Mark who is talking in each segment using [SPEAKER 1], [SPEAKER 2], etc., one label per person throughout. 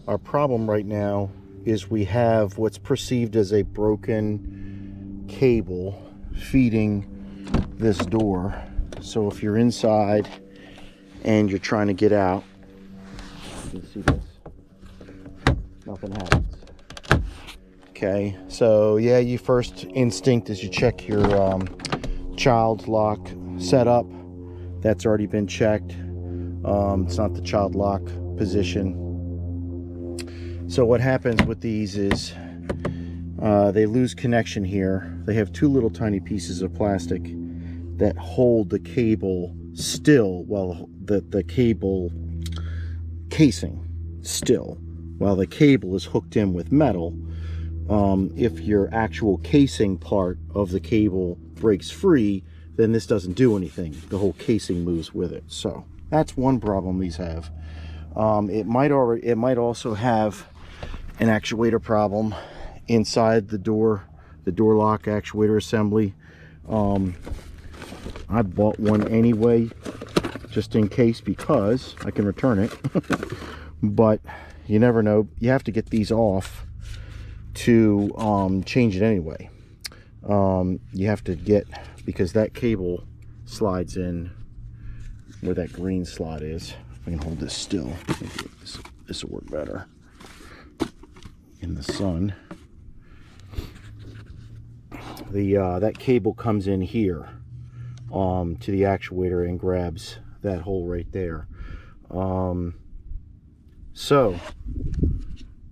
[SPEAKER 1] our problem right now is we have what's perceived as a broken cable feeding this door. So if you're inside and you're trying to get out, you can see this, nothing happens. Okay, so yeah, your first instinct is you check your child lock setup. That's already been checked. It's not the child lock position. So what happens with these is they lose connection here. They have two little tiny pieces of plastic that hold the cable still, while the cable casing still, while the cable is hooked in with metal. If your actual casing part of the cable breaks free, then this doesn't do anything. The whole casing moves with it. So that's one problem these have. It might also have an actuator problem inside the door lock actuator assembly. I bought one anyway, just in case, because I can return it. But you never know. You have to get these off to change it anyway. You have to get, because that cable slides in where that green slot is. If I can hold this still, this will work better in the sun. That cable comes in here to the actuator and grabs that hole right there. So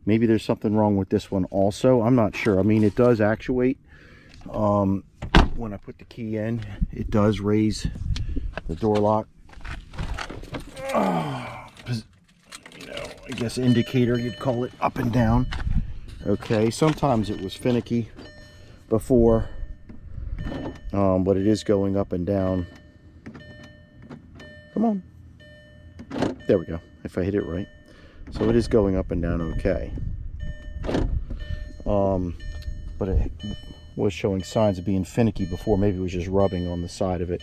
[SPEAKER 1] maybe there's something wrong with this one also. I'm not sure. I mean, it does actuate. When I put the key in, it does raise the door lock. You know, I guess indicator, you'd call it, up and down. Okay, sometimes it was finicky before, but it is going up and down. Come on. There we go, if I hit it right. So it is going up and down okay. But it was showing signs of being finicky before. Maybe it was just rubbing on the side of it.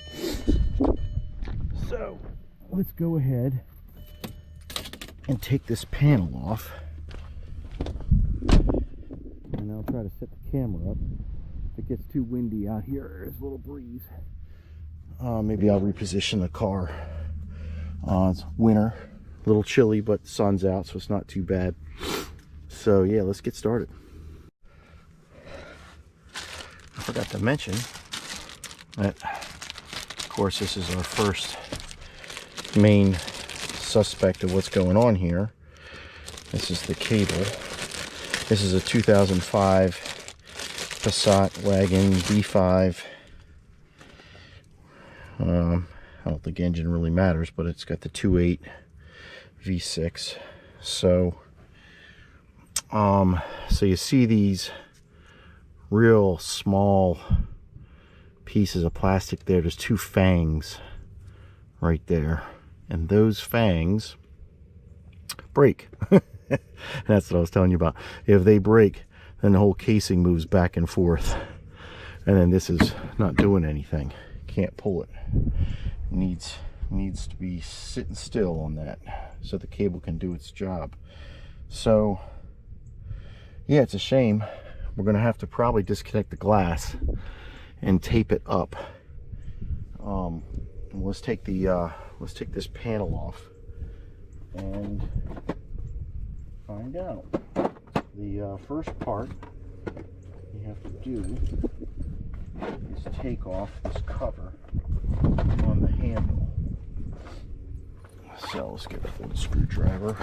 [SPEAKER 1] So let's go ahead and take this panel off. And I'll try to set the camera up. If it gets too windy out here, there's a little breeze. Maybe I'll reposition the car. It's winter, a little chilly, but the sun's out, so it's not too bad. So yeah, let's get started. I forgot to mention that, of course, this is our first main suspect of what's going on here. This is the cable. This is a 2005 Passat Wagon V5. I don't think engine really matters, but it's got the 2.8 V6. So you see these real small pieces of plastic there. There's two fangs right there, and those fangs break. That's what I was telling you about. If they break, then the whole casing moves back and forth, and then this is not doing anything. Can't pull it. Needs to be sitting still on that so the cable can do its job. So yeah, it's a shame. We're gonna have to probably disconnect the glass and tape it up. Let's take this panel off and find out. The first part you have to do is take off this cover on the handle. So let's get a little screwdriver.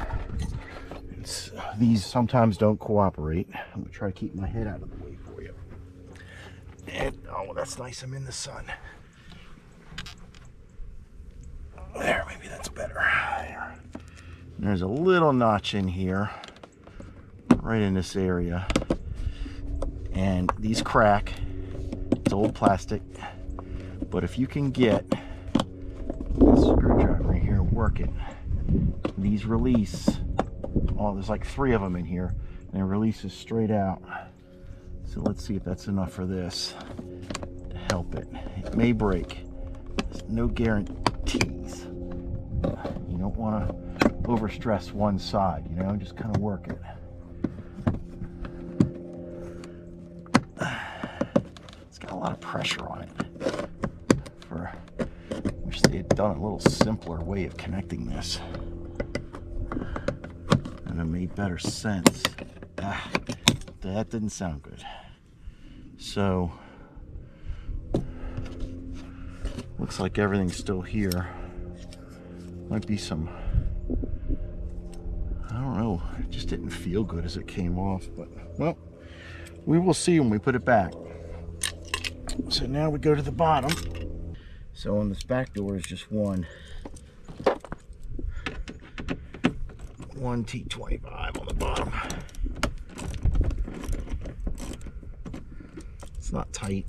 [SPEAKER 1] These sometimes don't cooperate. I'm gonna try to keep my head out of the way for you. And oh, that's nice. I'm in the sun. There, maybe that's better. There. There's a little notch in here, right in this area, and these crack. It's old plastic, but if you can get this screwdriver right here working, these release. Oh, there's like 3 of them in here, and it releases straight out. So let's see if that's enough for this to help it. It may break. There's no guarantees. You don't want to overstress one side, you know, just kind of work it. It's got a lot of pressure on it. Wish they had done a little simpler way of connecting this, and it made better sense. That didn't sound good. So looks like everything's still here. Might be some, I don't know, it just didn't feel good as it came off, but well, we will see when we put it back. So now we go to the bottom. So on this back door is just one T25 on the bottom. It's not tight.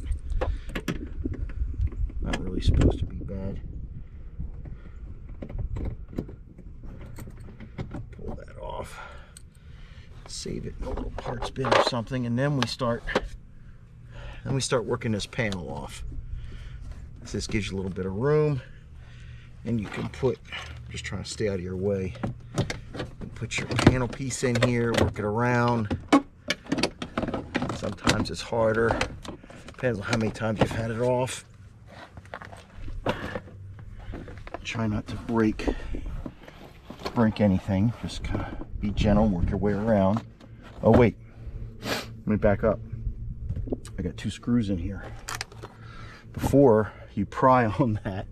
[SPEAKER 1] Not really supposed to be bad. Pull that off. Save it in a little parts bin or something, and then we start working this panel off. This gives you a little bit of room, and you can put, just trying to stay out of your way, you put your panel piece in here, work it around. Sometimes it's harder, depends on how many times you've had it off. Try not to break anything, just kind of be gentle, work your way around. Oh wait, let me back up. I got 2 screws in here. Before you pry on that,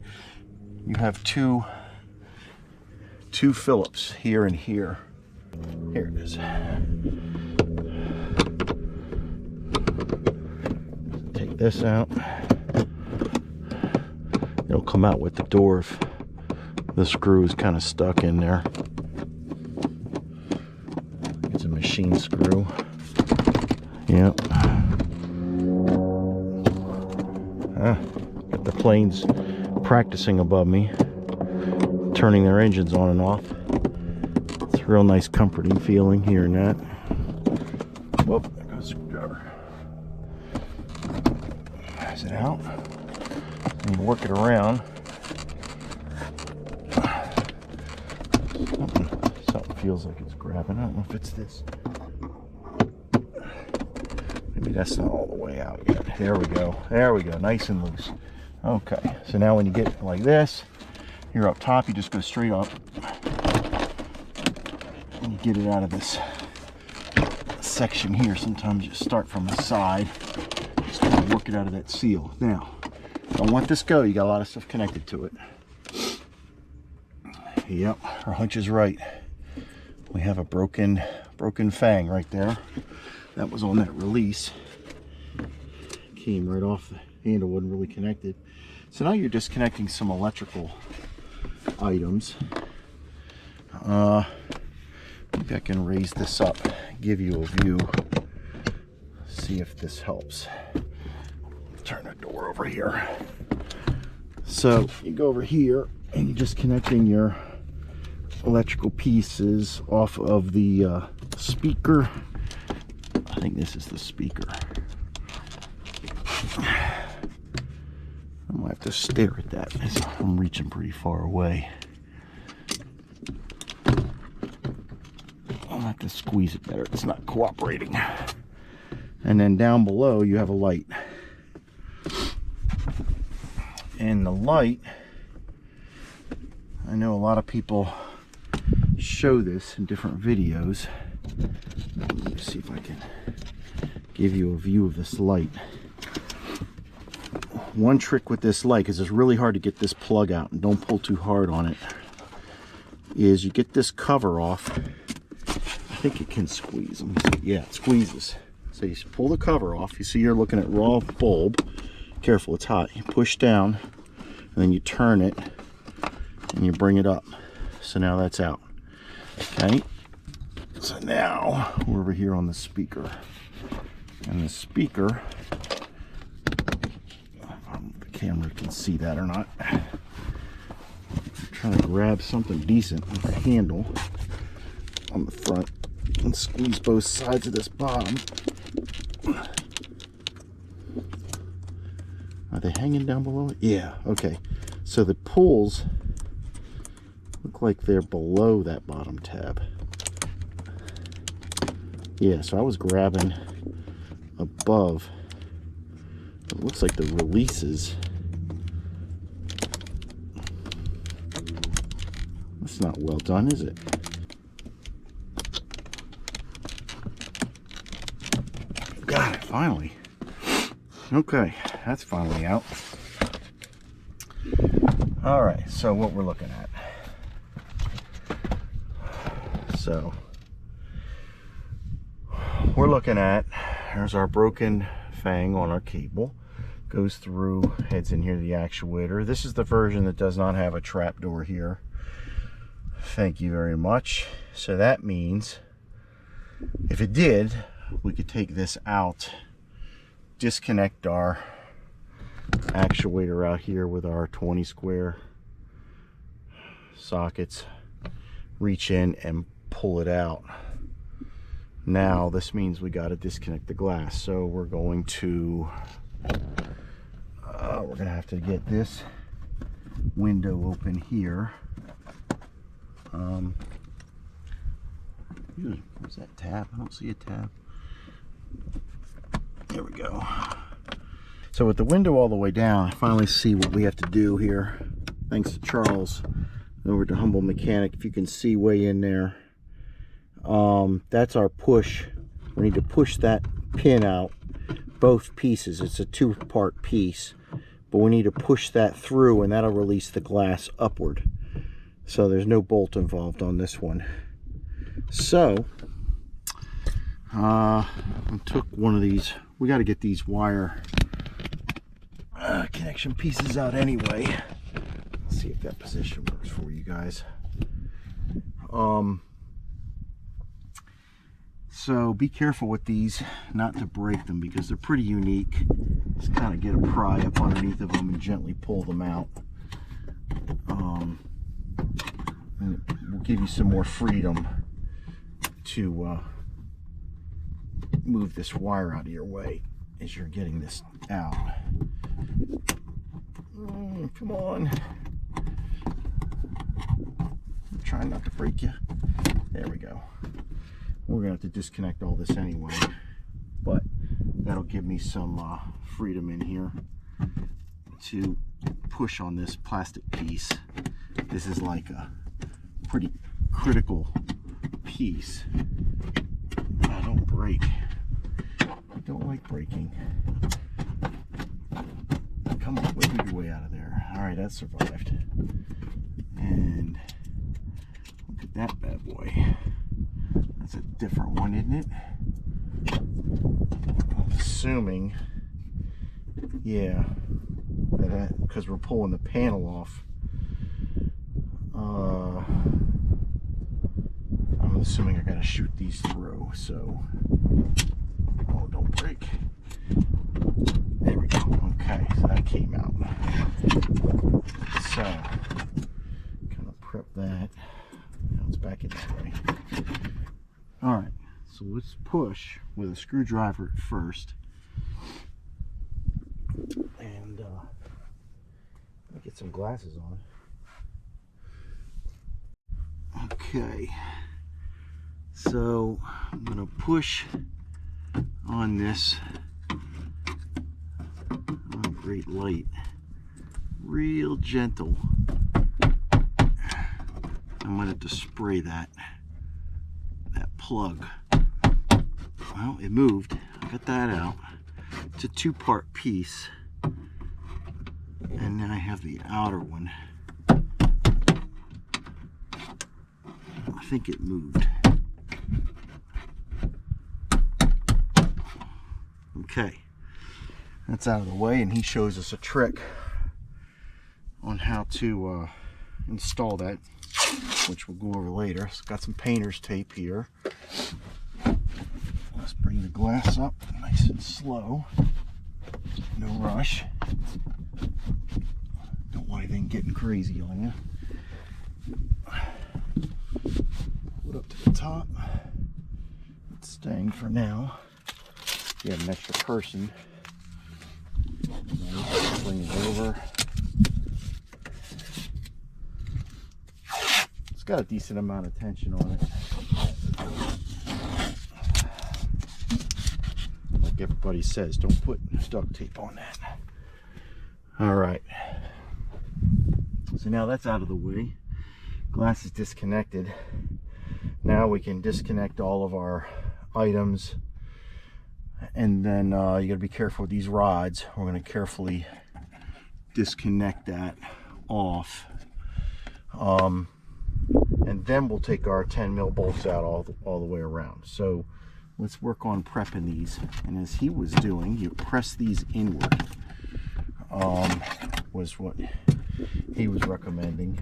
[SPEAKER 1] you have two Phillips here and here. Here it is. Take this out. It'll come out with the door if the screw is kind of stuck in there. It's a machine screw. Yep. Got the planes practicing above me, turning their engines on and off. It's a real nice comforting feeling hearing that. Whoop, there goes the screwdriver. Is it out? And work it around. Something feels like it's grabbing. I don't know if it's this. Maybe that's not all the way out yet. There we go. There we go. Nice and loose. Okay. So now when you get it like this, you're up top, you just go straight up. And you get it out of this section here. Sometimes you start from the side. Just kind of work it out of that seal. Now, don't let this go. You got a lot of stuff connected to it. Yep. Our hunch is right. We have a broken fang right there. That was on that release. Came right off the handle, wasn't really connected. So now you're disconnecting some electrical items. Maybe I can raise this up, give you a view, see if this helps. Turn the door over here. So you go over here and you're just connecting your electrical pieces off of the speaker. I think this is the speaker. I might have to stare at that as I'm reaching pretty far away. I'll have to squeeze it better. It's not cooperating. And then down below you have a light. And the light, I know a lot of people show this in different videos. Let me see if I can give you a view of this light. One trick with this light, because it's really hard to get this plug out, and don't pull too hard on it, is you get this cover off. I think it can squeeze. Yeah, it squeezes. So you pull the cover off. You see you're looking at raw bulb. Careful, it's hot. You push down, and then you turn it, and you bring it up. So now that's out. Okay. So now we're over here on the speaker. And the speaker, the camera can see that or not. I'm trying to grab something decent with the handle on the front and squeeze both sides of this bottom. Are they hanging down below it? Yeah, okay. So the pulls look look like they're below that bottom tab. Yeah, so I was grabbing above. It looks like the releases. That's not well done, is it? Got it, finally. Okay, that's finally out. All right, so what we're looking at. So, we're looking at, there's our broken fang on our cable. Goes through, heads in here to the actuator. This is the version that does not have a trap door here. Thank you very much. So that means, if it did, we could take this out, disconnect our actuator out here with our 20 square sockets, reach in and pull it out. Now this means we got to disconnect the glass, so we're going to have to get this window open here. Where's that tab? I don't see a tab. There we go. So with the window all the way down, I finally see what we have to do here. Thanks to Charles over to Humble Mechanic. If you can see way in there, that's our push. We need to push that pin out, both pieces. It's a two-part piece, but we need to push that through, and that'll release the glass upward. So there's no bolt involved on this one. So I took one of these. We got to get these wire connection pieces out anyway. Let's see if that position works for you guys. So be careful with these not to break them, because they're pretty unique. Just kind of get a pry up underneath of them and gently pull them out. And it will give you some more freedom to move this wire out of your way as you're getting this out. Come on. I'm trying not to break you. There we go. We're gonna have to disconnect all this anyway, but that'll give me some freedom in here to push on this plastic piece. This is like a pretty critical piece. I don't break. I don't like breaking. Come on, wiggle your way out of there. All right, that survived. And look at that bad boy. That's a different one, isn't it? I'm assuming, yeah, that because we're pulling the panel off. I'm assuming I gotta shoot these through. So, oh, don't break. There we go. Okay, so that came out. So, kind of prep that. Now it's back in that way. All right, so let's push with a screwdriver at first, and let me get some glasses on. Okay, so I'm gonna push on this on a great light, real gentle. I'm gonna have to spray that plug. Well, it moved. I got that out. It's a two-part piece, and then I have the outer one. I think it moved. Okay, that's out of the way, and he shows us a trick on how to install that, which we'll go over later. It's got some painter's tape here. Let's bring the glass up nice and slow. No rush. Don't want anything getting crazy on you. Put up to the top. It's staying for now. If you have an extra person, bring it over. got a decent amount of tension on it. Like everybody says, don't put duct tape on that. All right. So now that's out of the way. Glass is disconnected. Now we can disconnect all of our items. And then you got to be careful with these rods. We're going to carefully disconnect that off. And then we'll take our 10 mil bolts out all the way around. So let's work on prepping these. And as he was doing, you press these inward. Was what he was recommending.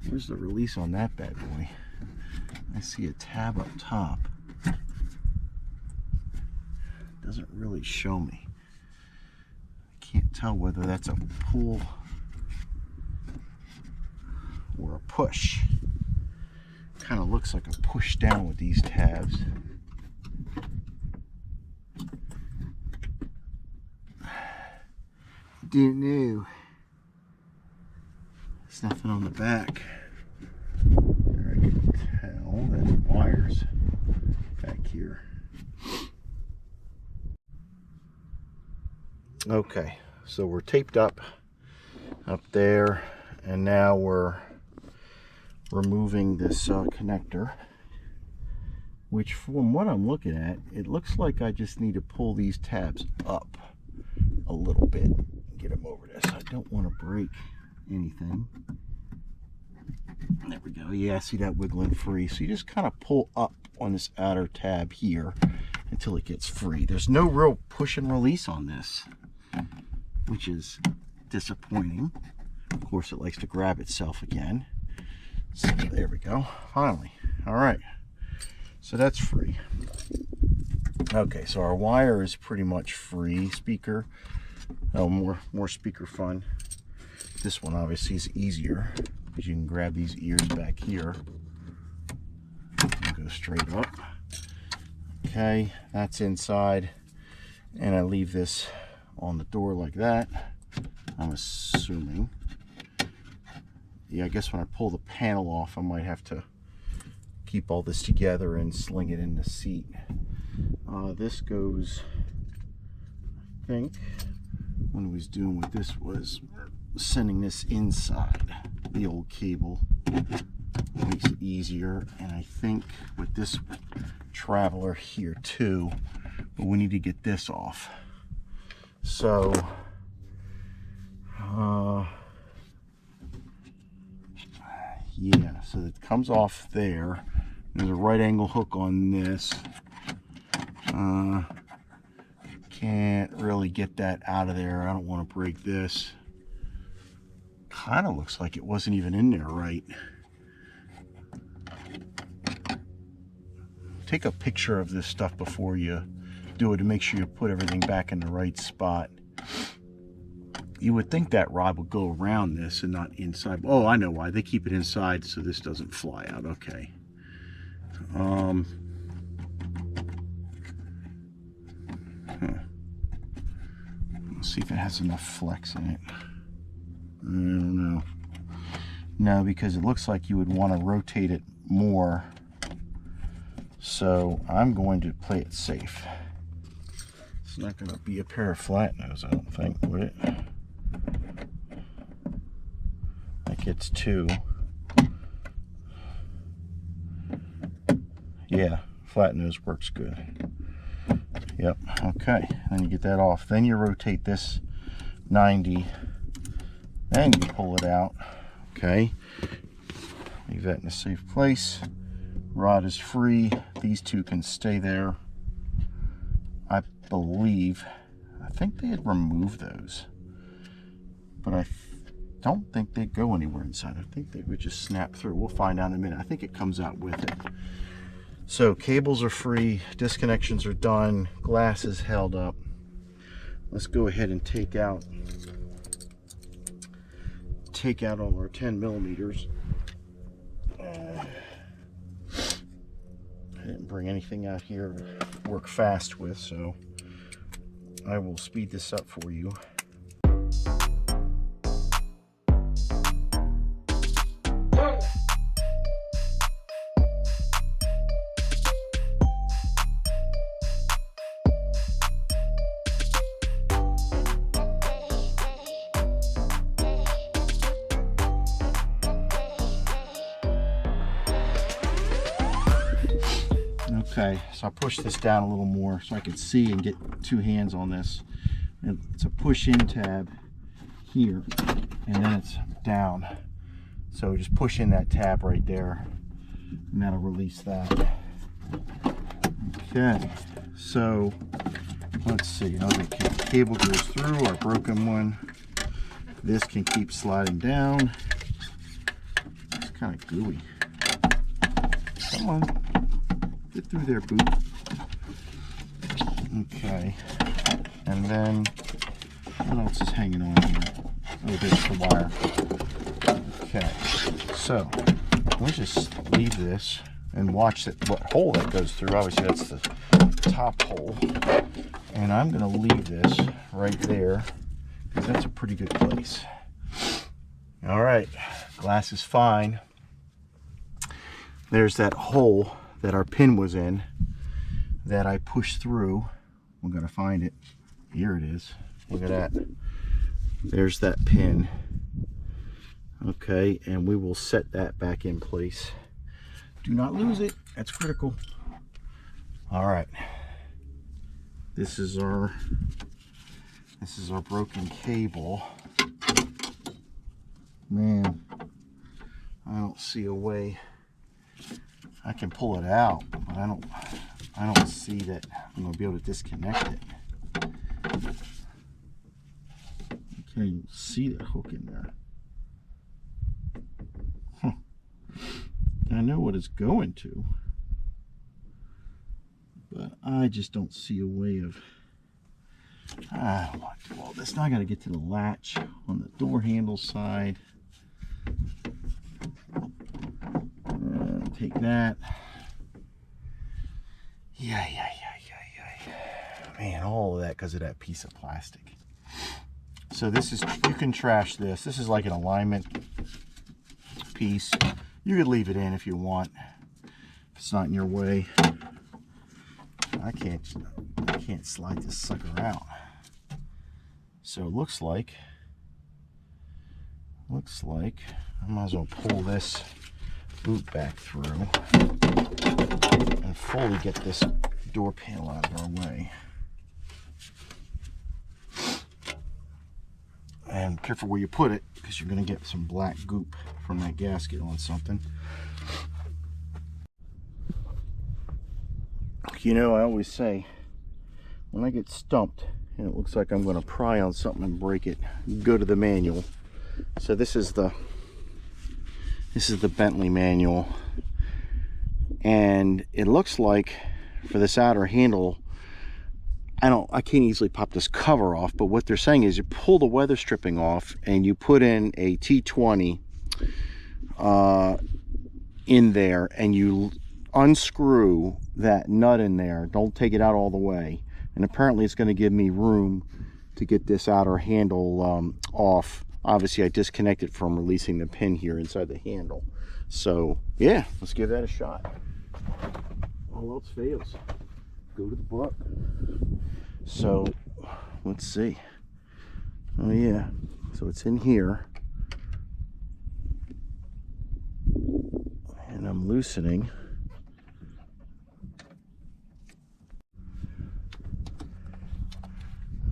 [SPEAKER 1] Here's the release on that bad boy. I see a tab up top. Doesn't really show me. I can't tell whether that's a pull or a push. Kind of looks like a push down with these tabs. Didn't know. There's nothing on the back. There I can tell that wires back here. Okay, so we're taped up there, and now we're removing this connector, which from what I'm looking at, it looks like I just need to pull these tabs up a little bit. Get them over this. I don't want to break anything. There we go. Yeah, see that wiggling free. So you just kind of pull up on this outer tab here until it gets free. There's no real push and release on this, which is disappointing. Of course, it likes to grab itself again. So there we go. Finally. All right. So that's free. Okay, so our wire is pretty much free. Speaker. Oh, more speaker fun. This one obviously is easier because you can grab these ears back here and go straight up. Okay, that's inside, and I leave this on the door like that. I'm assuming. Yeah, I guess when I pull the panel off, I might have to keep all this together and sling it in the seat. This goes, I think, when I was doing what this was, sending this inside the old cable makes it easier. And I think with this traveler here too, but we need to get this off. So yeah, so it comes off there. There's a right angle hook on this. Can't really get that out of there. I don't want to break this. Kind of looks like it wasn't even in there right. Take a picture of this stuff before you do it to make sure you put everything back in the right spot. You would think that rod would go around this and not inside. Oh, I know why. They keep it inside so this doesn't fly out. Okay. Let's see if it has enough flex in it. I don't know. No, because it looks like you would want to rotate it more. So I'm going to play it safe. It's not going to be a pair of flat nose, I don't think, would it? Like it's two. Yeah, flat nose works good. Yep, okay. Then you get that off. Then you rotate this 90. Then you pull it out. Okay. Leave that in a safe place. Rod is free. These two can stay there. I think they had removed those. But I don't think they'd go anywhere inside. I think they would just snap through. We'll find out in a minute. I think it comes out with it. So cables are free, disconnections are done, glass is held up. Let's go ahead and take out all our 10 millimeters. I didn't bring anything out here to work fast with, so I will speed this up for you. Okay, so I push this down a little more so I can see and get two hands on this. And it's a push in tab here, and then it's down. So just push in that tab right there, and that'll release that. Okay, so let's see. Okay, cable goes through our broken one. This can keep sliding down. It's kind of gooey. Come on, get through there, boot. Okay, and then what else is hanging on here? Oh, there's the wire. Okay, so let's just leave this and watch what hole that goes through. Obviously, that's the top hole, and I'm going to leave this right there because that's a pretty good place. All right, glass is fine. There's that hole that our pin was in that I pushed through. We're going to find it. Here it is. Look at that. There's that pin. Okay, and we will set that back in place. Do not lose it. That's critical. All right. This is our broken cable. Man, I don't see a way. I can pull it out, but I don't see that I'm gonna be able to disconnect it. You can't even see that hook in there. I know what it's going to, but I just don't see a way of. I don't want to do all this. Now I got to get to the latch on the door handle side. Take that. Yeah. Man, all of that because of that piece of plastic. So this is, you can trash this. This is like an alignment piece. You could leave it in if you want. If it's not in your way. I can't slide this sucker out. So it looks like I might as well pull this boot back through and fully get this door panel out of our way. And careful where you put it, because you're going to get some black goop from that gasket on something. You know, I always say, when I get stumped and it looks like I'm going to pry on something and break it, go to the manual. So this is the Bentley manual, and it looks like for this outer handle, I can't easily pop this cover off, but what they're saying is you pull the weather stripping off and you put in a T20 in there, and you unscrew that nut in there. Don't take it out all the way, and apparently it's going to give me room to get this outer handle off. Obviously I disconnected from releasing the pin here inside the handle. So yeah, let's give that a shot. All else fails, go to the book. So let's see. Oh yeah, so it's in here, and I'm loosening.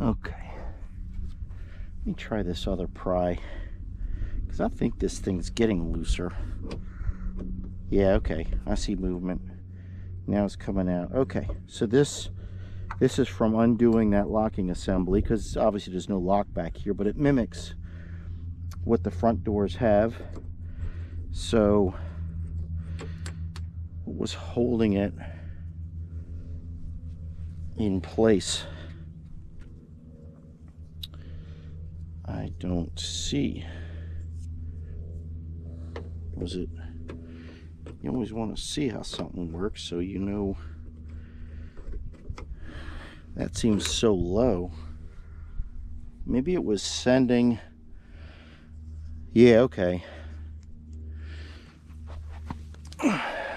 [SPEAKER 1] Okay, let me try this other pry, because I think this thing's getting looser. Yeah, okay, I see movement. Now it's coming out. Okay, so this is from undoing that locking assembly, because obviously there's no lock back here, but it mimics what the front doors have. So what was holding it in place? I don't see. Was it? You always want to see how something works, so you know. That seems so low. Maybe it was sending. Yeah, okay.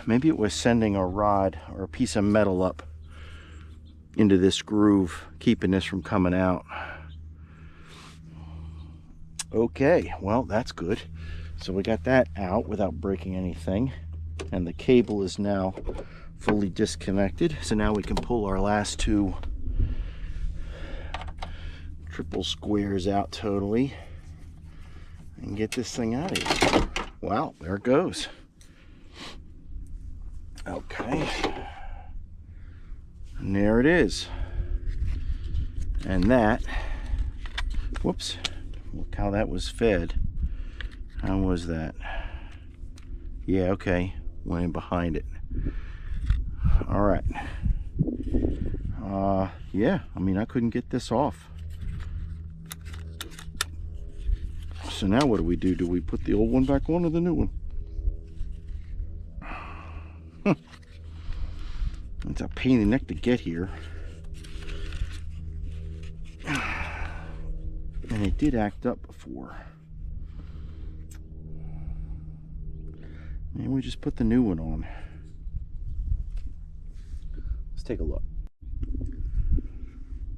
[SPEAKER 1] Maybe it was sending a rod or a piece of metal up into this groove, keeping this from coming out. Okay, well, that's good. So we got that out without breaking anything, and the cable is now fully disconnected. So now we can pull our last two triple squares out totally and get this thing out of here. Wow, there it goes. Okay. And there it is. And that, whoops, look how that was fed. How was that? Yeah, okay, went in behind it. All right. Yeah, I mean, I couldn't get this off. So now what do we do? Do we put the old one back on or the new one? It's a pain in the neck to get here. And it did act up before. Maybe we just put the new one on. Let's take a look.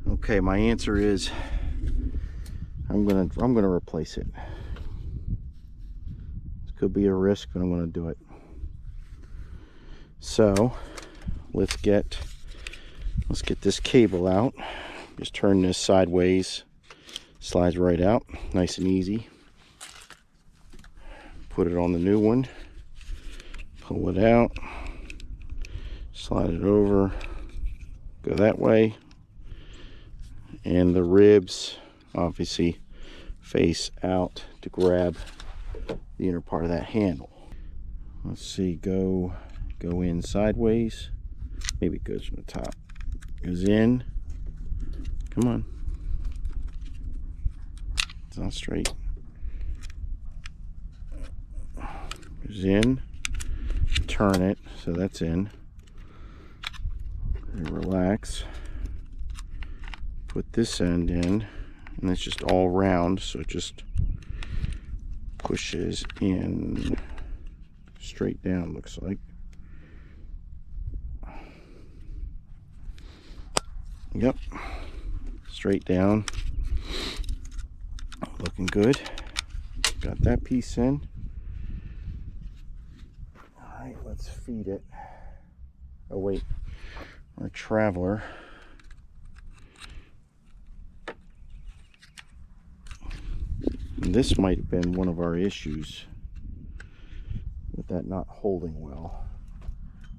[SPEAKER 1] Okay, my answer is I'm gonna replace it. This could be a risk, but I'm gonna do it. So let's get this cable out. Just turn this sideways, slides right out, nice and easy. Put it on the new one, pull it out, slide it over, go that way, and the ribs obviously face out to grab the inner part of that handle. Let's see, go in sideways. Maybe it goes from the top. Goes in. Come on. It's not straight. Goes in. Turn it so that's in. And relax. Put this end in, and it's just all round, so it just pushes in straight down, looks like. Yep, straight down, looking good. Got that piece in. All right, let's feed it. Oh wait, our traveler. And this might have been one of our issues with that not holding well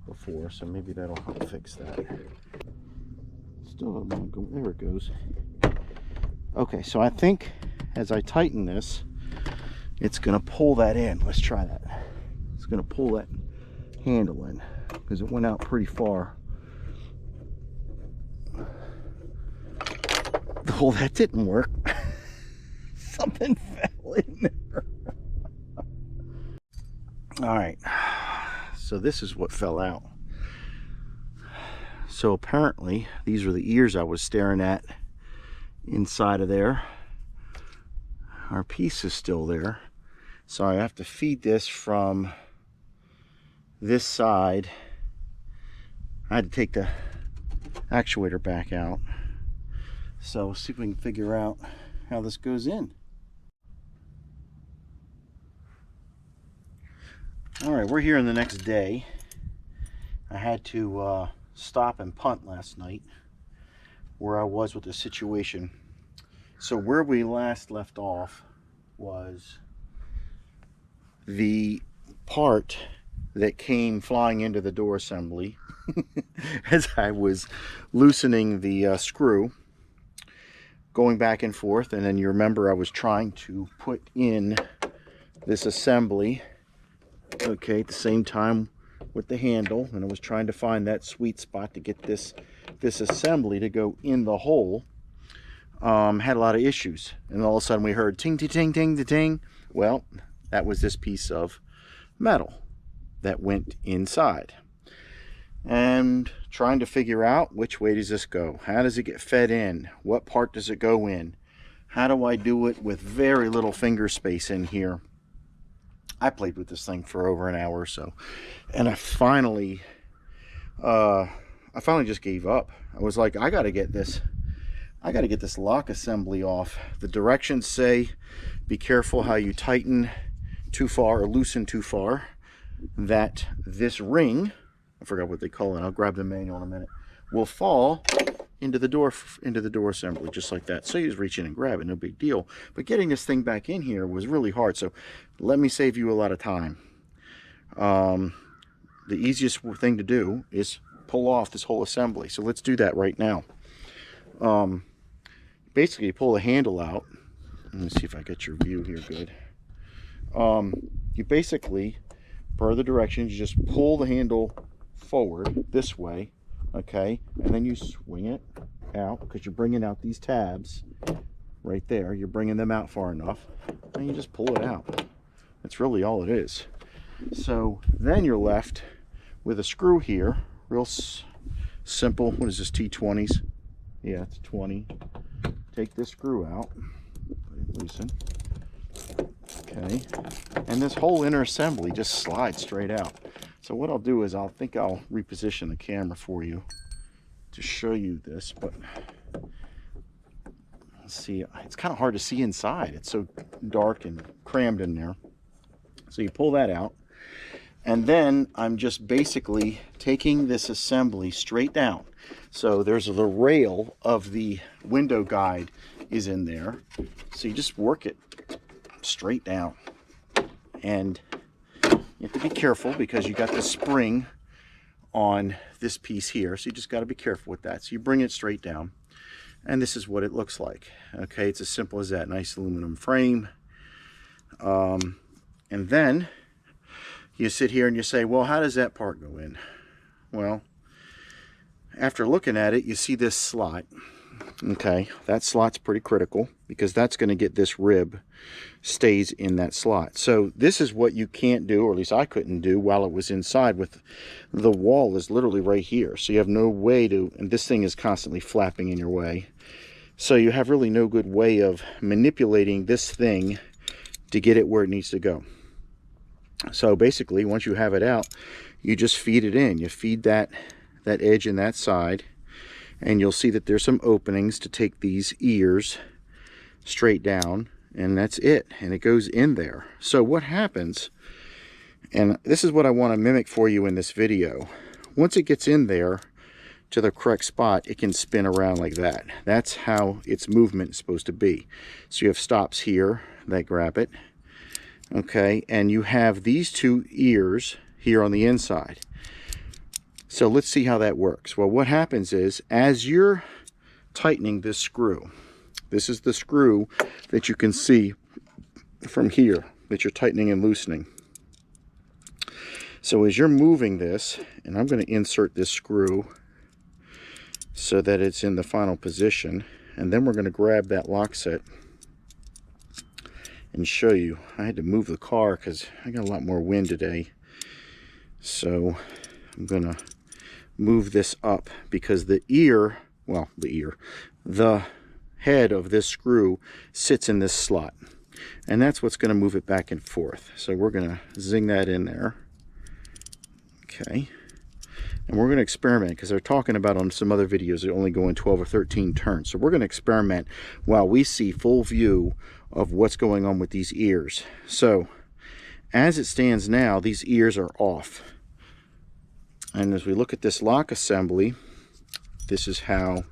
[SPEAKER 1] before, so maybe that'll help fix that. Still don't want to go. There it goes. Okay, so I think as I tighten this, it's going to pull that in. Let's try that. It's going to pull that handle in because it went out pretty far. Oh, that didn't work. Something fell in there. All right, so this is what fell out. So apparently these are the ears I was staring at inside of there. Our piece is still there, so I have to feed this from this side. I had to take the actuator back out, so we'll see if we can figure out how this goes in. All right, we're here in the next day. I had to stop and punt last night where I was with the situation. So where we last left off was the part that came flying into the door assembly as I was loosening the screw, going back and forth, and then you remember I was trying to put in this assembly, okay, at the same time with the handle, and I was trying to find that sweet spot to get this assembly to go in the hole. Had a lot of issues, and all of a sudden we heard ting ting ting ting ting. Well, that was this piece of metal that went inside, and trying to figure out which way does this go, how does it get fed in, what part does it go in, how do I do it with very little finger space in here. I played with this thing for over an hour or so, and I finally just gave up. I was like, I gotta get this lock assembly off. The directions say be careful how you tighten too far or loosen too far, that this ring I forgot what they call it. I'll grab the manual in a minute. Will fall into the door assembly, just like that. So you just reach in and grab it, no big deal. But getting this thing back in here was really hard. So let me save you a lot of time. The easiest thing to do is pull off this whole assembly. So let's do that right now. Basically, you pull the handle out. Let me see if I get your view here good. You basically, per the directions, you just pull the handle forward this way, okay, and then you swing it out, because you're bringing out these tabs right there. You're bringing them out far enough, and you just pull it out. That's really all it is. So then you're left with a screw here, real simple. What is this, T20s? Yeah, it's 20. Take this screw out, loosen. Okay, and this whole inner assembly just slides straight out. So what I'll do is I'll reposition the camera for you to show you this, but let's see, it's kind of hard to see inside. It's so dark and crammed in there. So you pull that out, and then I'm just basically taking this assembly straight down. So there's the rail of the window guide is in there. So you just work it straight down. And you have to be careful because you got the spring on this piece here. So you just got to be careful with that. So you bring it straight down. And this is what it looks like. Okay, it's as simple as that. Nice aluminum frame. And then you sit here and you say, well, how does that part go in? Well, after looking at it, you see this slot. Okay, that slot's pretty critical because that's going to get this rib stays in that slot. So this is what you can't do, or at least I couldn't do while it was inside. With the wall is literally right here, so you have no way to, and this thing is constantly flapping in your way. So you have really no good way of manipulating this thing to get it where it needs to go. So basically, once you have it out, you just feed it in. You feed that edge in that side, and you'll see that there's some openings to take these ears straight down, and that's it, and it goes in there. So what happens, and this is what I want to mimic for you in this video, once it gets in there to the correct spot, it can spin around like that. That's how its movement is supposed to be. So you have stops here that grab it, okay, and you have these two ears here on the inside. So let's see how that works. Well, what happens is, as you're tightening this screw, this is the screw that you can see from here that you're tightening and loosening. So as you're moving this, and I'm going to insert this screw so that it's in the final position, and then we're going to grab that lock set and show you. I had to move the car because I got a lot more wind today. So I'm going to move this up because the head of this screw sits in this slot, and that's what's going to move it back and forth. So we're going to zing that in there. Okay, and we're going to experiment because they're talking about on some other videos they only go in 12 or 13 turns. So we're going to experiment while we see full view of what's going on with these ears. So as it stands now, these ears are off. And as we look at this lock assembly, this is how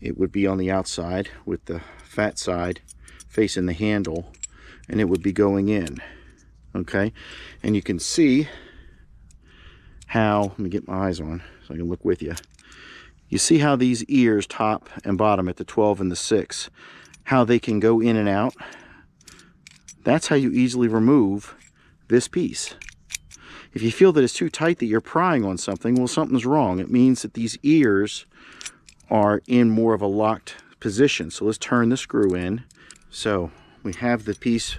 [SPEAKER 1] it would be on the outside with the fat side facing the handle, and it would be going in. Okay, and you can see how, let me get my eyes on so I can look with you. You see how these ears, top and bottom at the 12 and the 6, how they can go in and out? That's how you easily remove this piece. If you feel that it's too tight that you're prying on something, well, something's wrong. It means that these ears are in more of a locked position. So let's turn the screw in. So we have the piece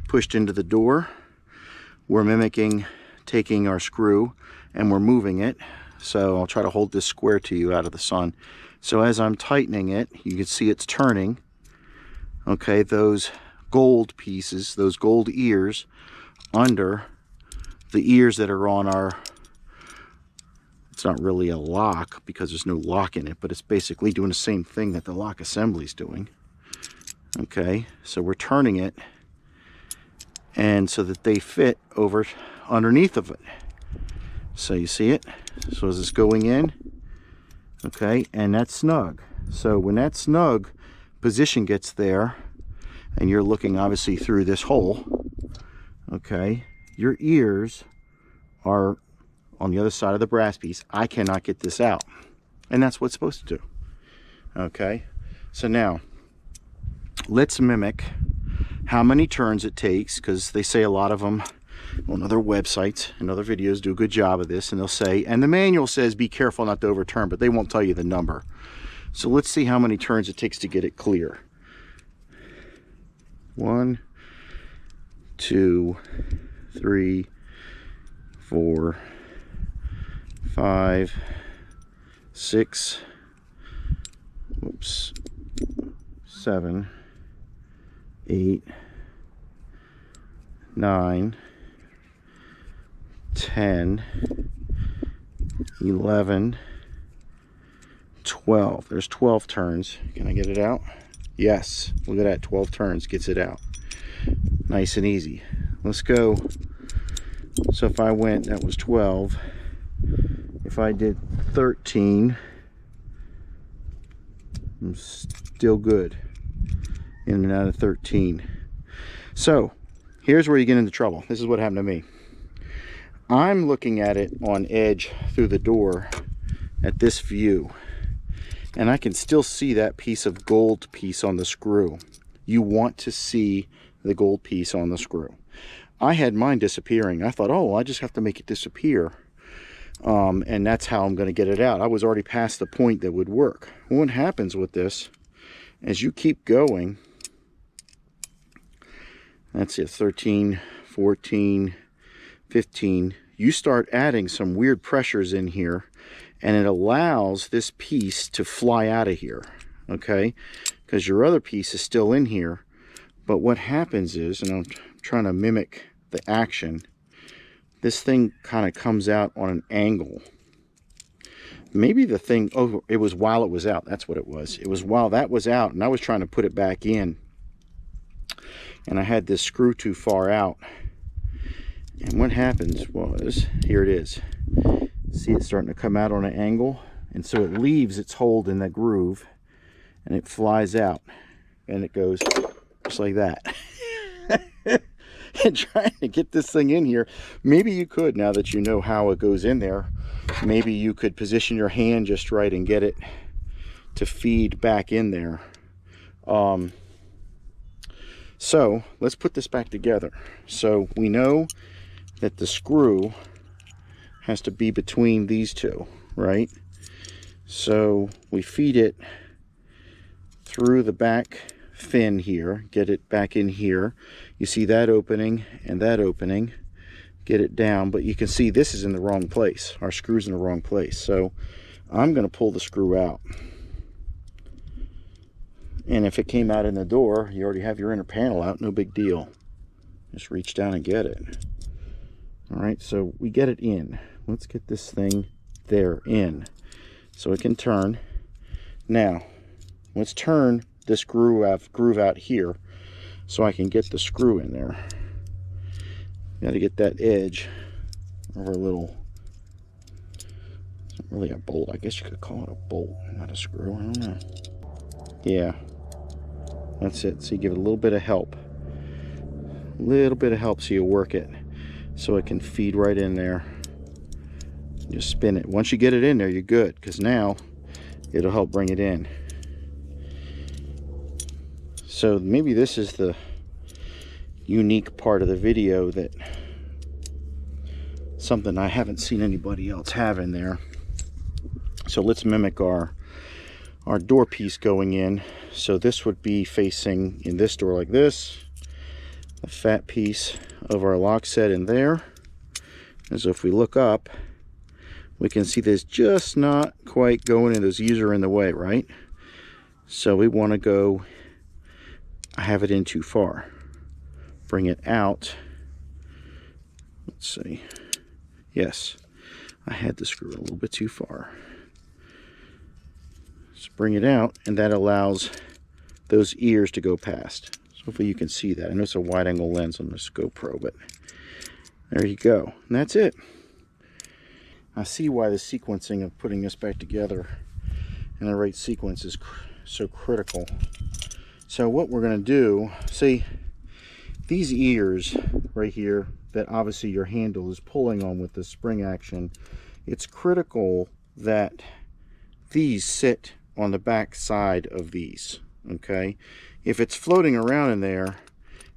[SPEAKER 1] pushed into the door. We're mimicking taking our screw and we're moving it. So I'll try to hold this square to you out of the sun. So as I'm tightening it, you can see it's turning. Okay, those gold pieces, those gold ears under the ears that are on our, it's not really a lock because there's no lock in it, but it's basically doing the same thing that the lock assembly is doing. Okay, so we're turning it, and so that they fit over underneath of it. So you see it? So is this going in? Okay, and that's snug. So when that snug position gets there, and you're looking obviously through this hole, okay, your ears are on the other side of the brass piece. I cannot get this out. And that's what it's supposed to do. Okay, so now let's mimic how many turns it takes, because they say a lot of them on other websites and other videos do a good job of this, and they'll say, and the manual says be careful not to overturn, but they won't tell you the number. So let's see how many turns it takes to get it clear. 1, 2, 3, 4, 5, 6, 7, 8, 9, 10, 11, 12. There's 12 turns. Can I get it out? Yes. Look at that. 12 turns gets it out. Nice and easy. Let's go. So if I went, that was 12. If I did 13, I'm still good. In and out of 13. So here's where you get into trouble. This is what happened to me. I'm looking at it on edge through the door at this view, and I can still see that piece of gold piece on the screw. You want to see the gold piece on the screw. I had mine disappearing. I thought, oh, I just have to make it disappear, and that's how I'm going to get it out. I was already past the point that would work. What happens with this, as you keep going, that's it, 13, 14, 15, you start adding some weird pressures in here, and it allows this piece to fly out of here, okay? Because your other piece is still in here. But what happens is, and I'm trying to mimic the action, this thing kind of comes out on an angle. Maybe the thing, oh, it was while it was out. That's what it was. It was while that was out, and I was trying to put it back in, and I had this screw too far out. And what happens was, here it is. See, it's starting to come out on an angle, and so it leaves its hold in that groove, and it flies out, and it goes just like that. And trying to get this thing in here, maybe you could, now that you know how it goes in there, maybe you could position your hand just right and get it to feed back in there. So let's put this back together. So we know that the screw has to be between these two, right? So we feed it through the back fin here, get it back in here. You see that opening and that opening, get it down, but you can see this is in the wrong place. Our screw's in the wrong place. So I'm going to pull the screw out. And if it came out in the door, you already have your inner panel out, no big deal. Just reach down and get it. All right, so we get it in. Let's get this thing there in so it can turn. Now, let's turn this groove out here so I can get the screw in there. Got to get that edge of our little, it's not really a bolt. I guess you could call it a bolt, not a screw. I don't know. Yeah, that's it. So you give it a little bit of help. A little bit of help so you work it so it can feed right in there. Just spin it. Once you get it in there, you're good, because now it'll help bring it in. So maybe this is the unique part of the video, that something I haven't seen anybody else have in there. So let's mimic our door piece going in. So this would be facing in this door like this. The fat piece of our lock set in there. And so if we look up, we can see there's just not quite going in. Those U's are in the way, right? So we want to go, I have it in too far. Bring it out. Let's see. Yes, I had the screw a little bit too far. Just bring it out, and that allows those ears to go past. So hopefully you can see that. I know it's a wide angle lens on this GoPro, but there you go. And that's it. I see why the sequencing of putting this back together in the right sequence is so critical. So what we're going to do, see these ears right here that obviously your handle is pulling on with the spring action, it's critical that these sit on the back side of these, okay? If it's floating around in there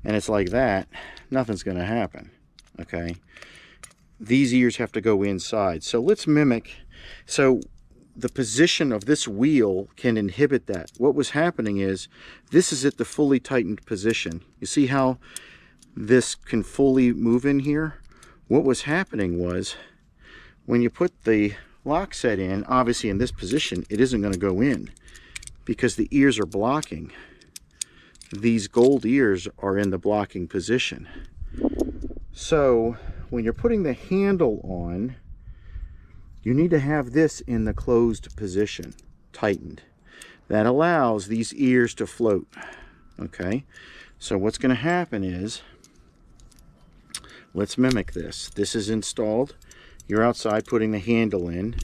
[SPEAKER 1] and it's like that, nothing's going to happen, okay? These ears have to go inside. So let's mimic. So the position of this wheel can inhibit that. What was happening is this is at the fully tightened position. You see how this can fully move in here? What was happening was when you put the lock set in, obviously in this position, it isn't going to go in because the ears are blocking. These gold ears are in the blocking position. So when you're putting the handle on, you need to have this in the closed position, tightened. That allows these ears to float, okay? So what's going to happen is, let's mimic this. This is installed. You're outside putting the handle in,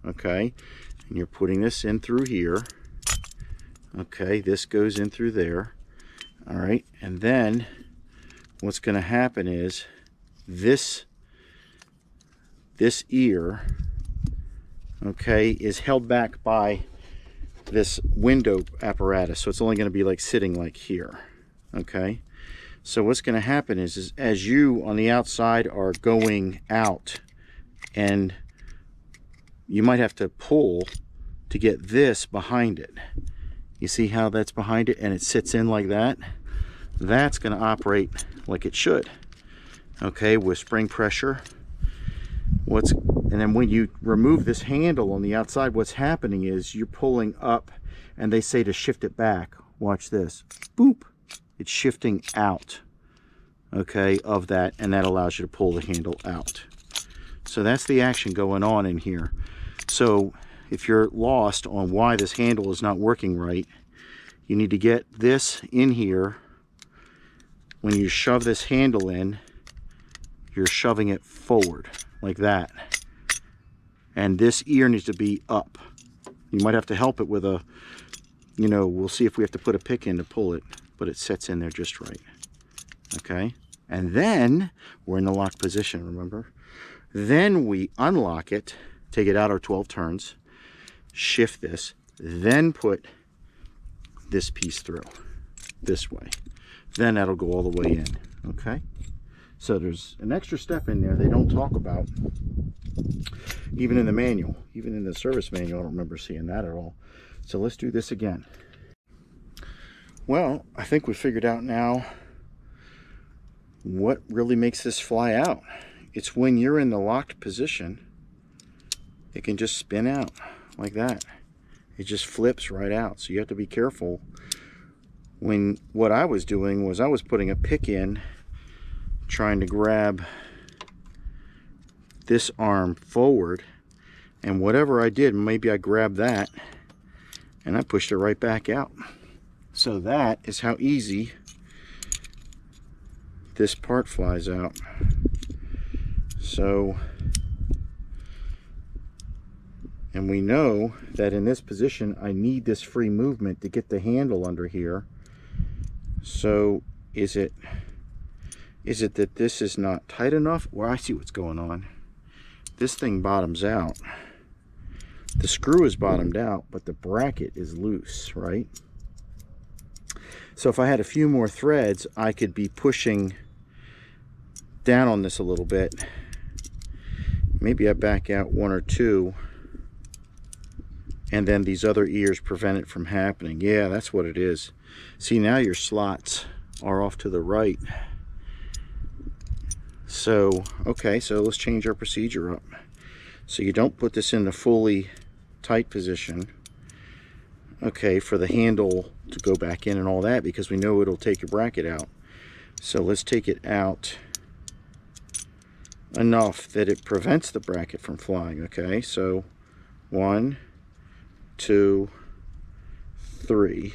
[SPEAKER 1] okay? And you're putting this in through here. Okay, this goes in through there. All right, and then what's going to happen is this ear, okay, is held back by this window apparatus, so it's only going to be like sitting like here, okay? So what's going to happen is as you on the outside are going out, and you might have to pull to get this behind it. You see how that's behind it and it sits in like that? That's going to operate like it should, okay, with spring pressure. And then when you remove this handle on the outside, what's happening is you're pulling up, and they say to shift it back. Watch this. Boop. It's shifting out, okay, of that, and that allows you to pull the handle out. So that's the action going on in here. So if you're lost on why this handle is not working right, you need to get this in here. When you shove this handle in, you're shoving it forward like that, and this ear needs to be up. You might have to help it with a, you know, we'll see if we have to put a pick in to pull it, but it sets in there just right, okay? And then we're in the lock position, remember? Then we unlock it, take it out our 12 turns, shift this, then put this piece through this way. Then that'll go all the way in, okay? So there's an extra step in there they don't talk about, even in the manual, even in the service manual. I don't remember seeing that at all. So let's do this again. Well, I think we figured out now what really makes this fly out. It's when you're in the locked position, it can just spin out like that. It just flips right out. So you have to be careful. When what I was doing was I was putting a pick in, trying to grab this arm forward, and whatever I did, maybe I grabbed that and I pushed it right back out. So that is how easy this part flies out. So, and we know that in this position I need this free movement to get the handle under here. So is it that this is not tight enough? Well, I see what's going on. This thing bottoms out. The screw is bottomed out, but the bracket is loose, right? So if I had a few more threads, I could be pushing down on this a little bit. Maybe I back out one or two, and then these other ears prevent it from happening. Yeah, that's what it is. See, now your slots are off to the right. So, okay, so let's change our procedure up. So you don't put this in the fully tight position, okay, for the handle to go back in and all that, because we know it'll take your bracket out. So let's take it out enough that it prevents the bracket from flying, okay? So 1, 2, 3.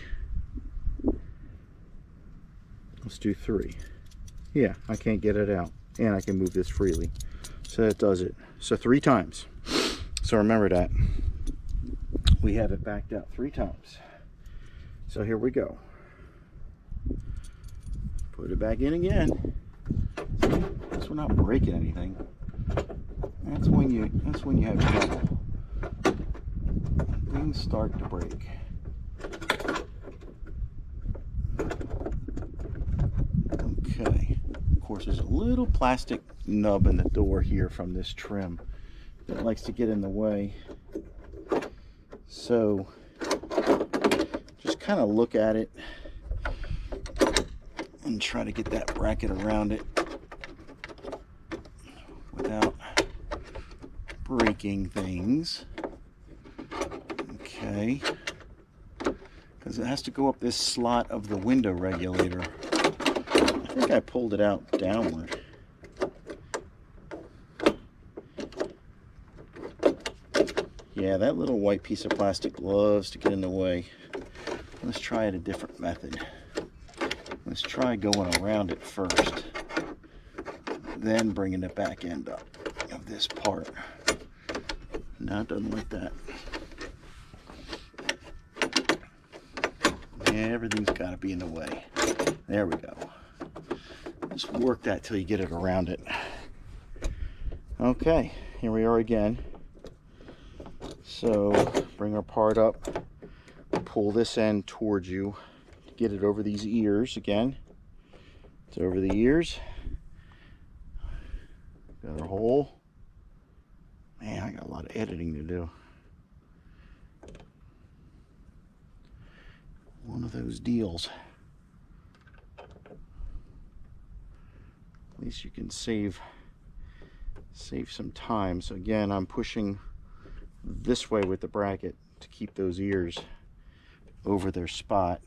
[SPEAKER 1] Let's do 3. Yeah, I can't get it out, and I can move this freely. So that does it. So 3 times. So remember that we have it backed out 3 times. So here we go. Put it back in again. So we're not breaking anything. That's when you have trouble. Things start to break. Okay. Of course, there's a little plastic nub in the door here from this trim that likes to get in the way. So just kind of look at it and try to get that bracket around it without breaking things. Okay, because it has to go up this slot of the window regulator. I think I pulled it out downward. Yeah, that little white piece of plastic loves to get in the way. Let's try it a different method. Let's try going around it first, then bringing the back end up of this part. No, it doesn't like that. Yeah, everything's got to be in the way. There we go. Just work that till you get it around it. Okay, here we are again. So bring our part up, pull this end towards you, get it over these ears again. It's over the ears. Got our hole. Man, I got a lot of editing to do. One of those deals. At least you can save some time. So again, I'm pushing this way with the bracket to keep those ears over their spot.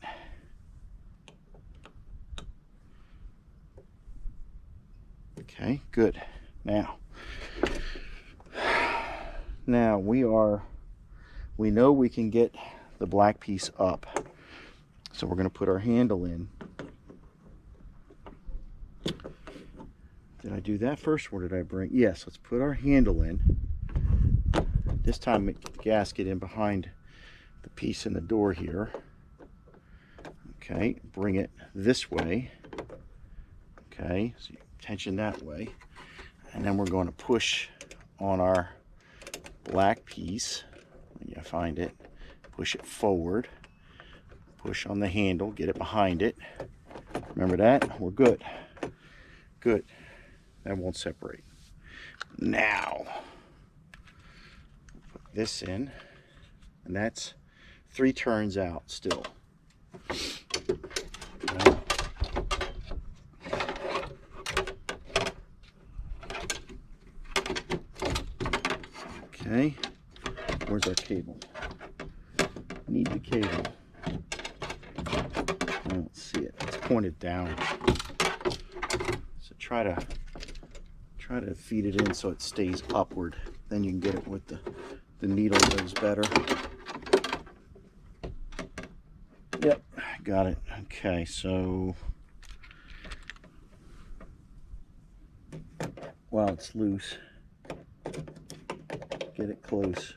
[SPEAKER 1] Okay, good. Now we know we can get the black piece up. So we're going to put our handle in. Did I do that first, or did I bring? Yes, let's put our handle in. This time get the gasket in behind the piece in the door here. Okay, bring it this way. Okay, so you tension that way. And then we're going to push on our black piece. When you find it, push it forward. Push on the handle, get it behind it. Remember that? We're good. Good. That won't separate. Now, put this in, and that's 3 turns out still. Okay, where's our cable? Need the cable. I don't see it. It's pointed down. So try to feed it in so it stays upward. Then you can get it with the needle goes better. Yep, got it. Okay, so while it's loose, get it close.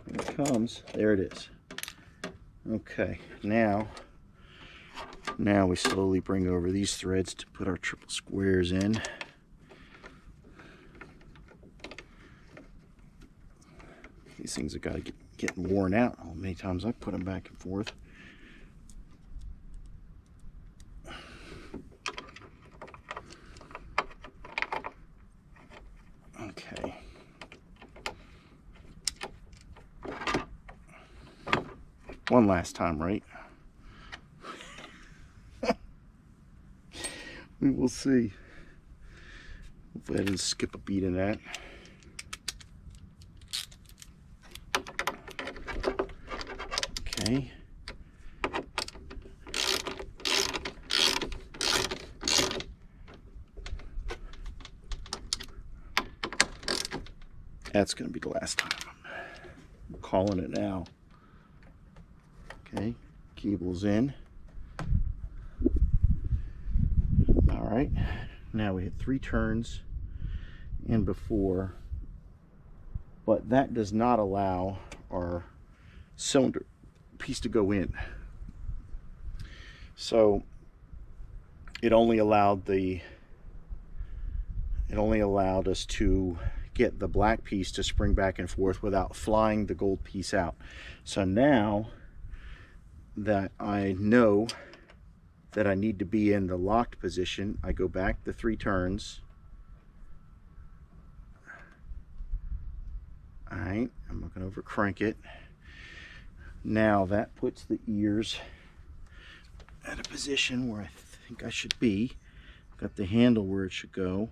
[SPEAKER 1] Here it comes. There it is. Okay, now we slowly bring over these threads to put our triple squares in. These things have got to get worn out. How many times I've put them back and forth. Okay. One last time, right? We will see. Hopefully I didn't skip a beat in that. Okay. That's going to be the last time. I'm calling it now. Okay, cable's in. All right, Now we hit 3 turns in before, but that does not allow our cylinder piece to go in. So it only allowed us to get the black piece to spring back and forth without flying the gold piece out. So now that I know that I need to be in the locked position, I go back the 3 turns. Alright, I'm not going to over crank it. Now that puts the ears at a position where I think I should be. Got the handle where it should go.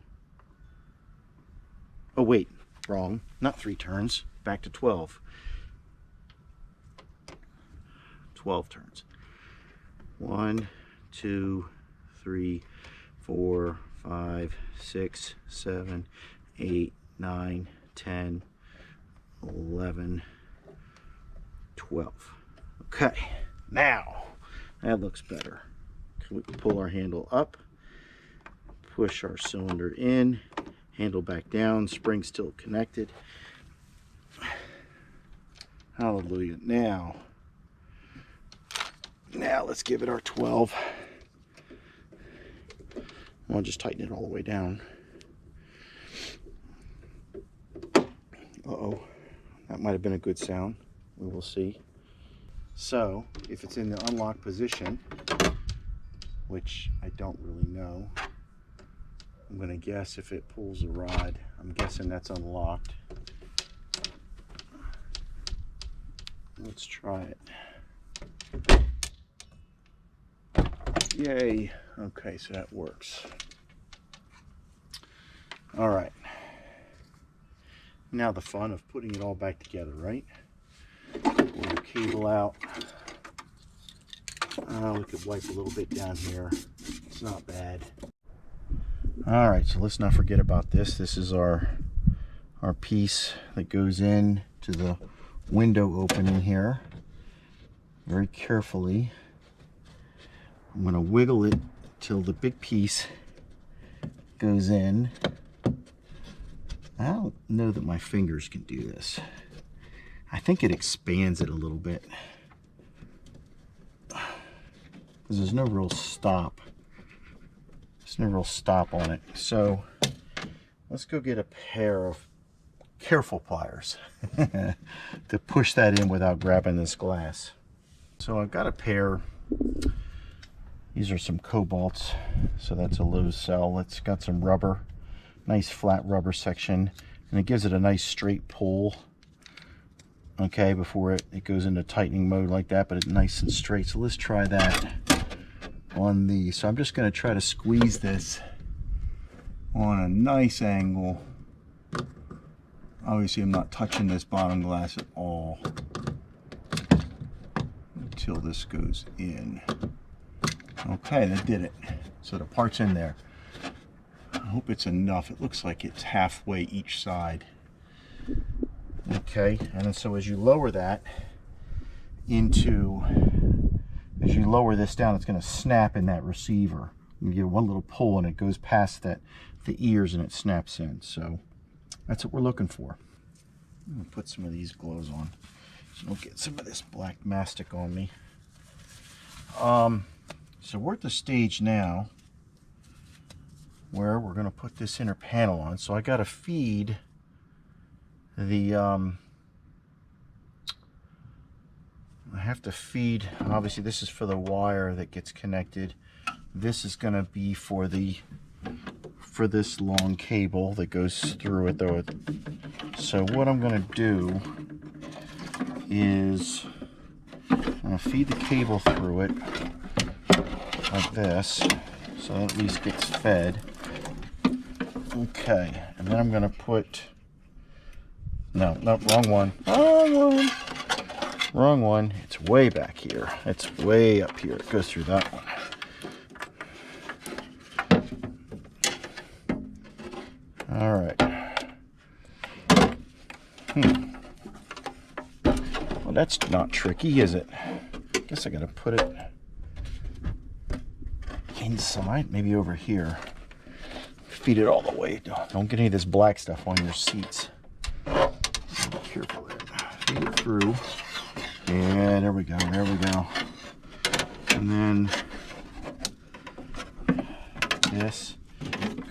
[SPEAKER 1] Oh wait, wrong. Not 3 turns. Back to 12. 12 turns. 1, 2, 3, 4, 5, 6, 7, 8, 9, 10, 11, 12. Okay, now that looks better. We can pull our handle up, push our cylinder in, handle back down, spring still connected. Hallelujah. Now let's give it our 12. I'll just tighten it all the way down. Uh-oh, that might have been a good sound. We will see. So if it's in the unlocked position, which I don't really know, I'm going to guess if it pulls the rod, I'm guessing that's unlocked. Let's try it. Yay. Okay, so that works. All right. Now the fun of putting it all back together, right? Pull the cable out. We could wipe a little bit down here. It's not bad. All right, so let's not forget about this. This is our piece that goes in to the window opening here. Very carefully, I'm going to wiggle it till the big piece goes in. I don't know that my fingers can do this. I think it expands it a little bit, because there's no real stop. There's no real stop on it. So let's go get a pair of careful pliers to push that in without grabbing this glass. So I've got a pair. These are some cobalts, so that's a low cell. It's got some rubber, nice flat rubber section, and it gives it a nice straight pull, okay, before it goes into tightening mode like that, but it's nice and straight. So let's try that on the, so I'm just going to try to squeeze this on a nice angle. Obviously I'm not touching this bottom glass at all until this goes in. Okay, that did it. So the part's in there. I hope it's enough. It looks like it's halfway each side. Okay, and then so as you lower that into, as you lower this down, it's going to snap in that receiver. You give one little pull and it goes past the ears and it snaps in. So that's what we're looking for. I'm going to put some of these gloves on so don't get some of this black mastic on me. So we're at the stage now where we're going to put this inner panel on. So I got to feed the I have to feed, obviously this is for the wire that gets connected. This is going to be for this long cable that goes through it though. So what I'm going to do is I'm going to feed the cable through it like this, so that at least gets fed. Okay, and then I'm going to put, no, wrong one. Wrong one. It's way back here. It's way up here. It goes through that one. All right. Well, that's not tricky, is it? I guess I got to put it inside, maybe over here. feed it all the way. Don't get any of this black stuff on your seats. Be careful there. Feed it through. Yeah, there we go, there we go. And then this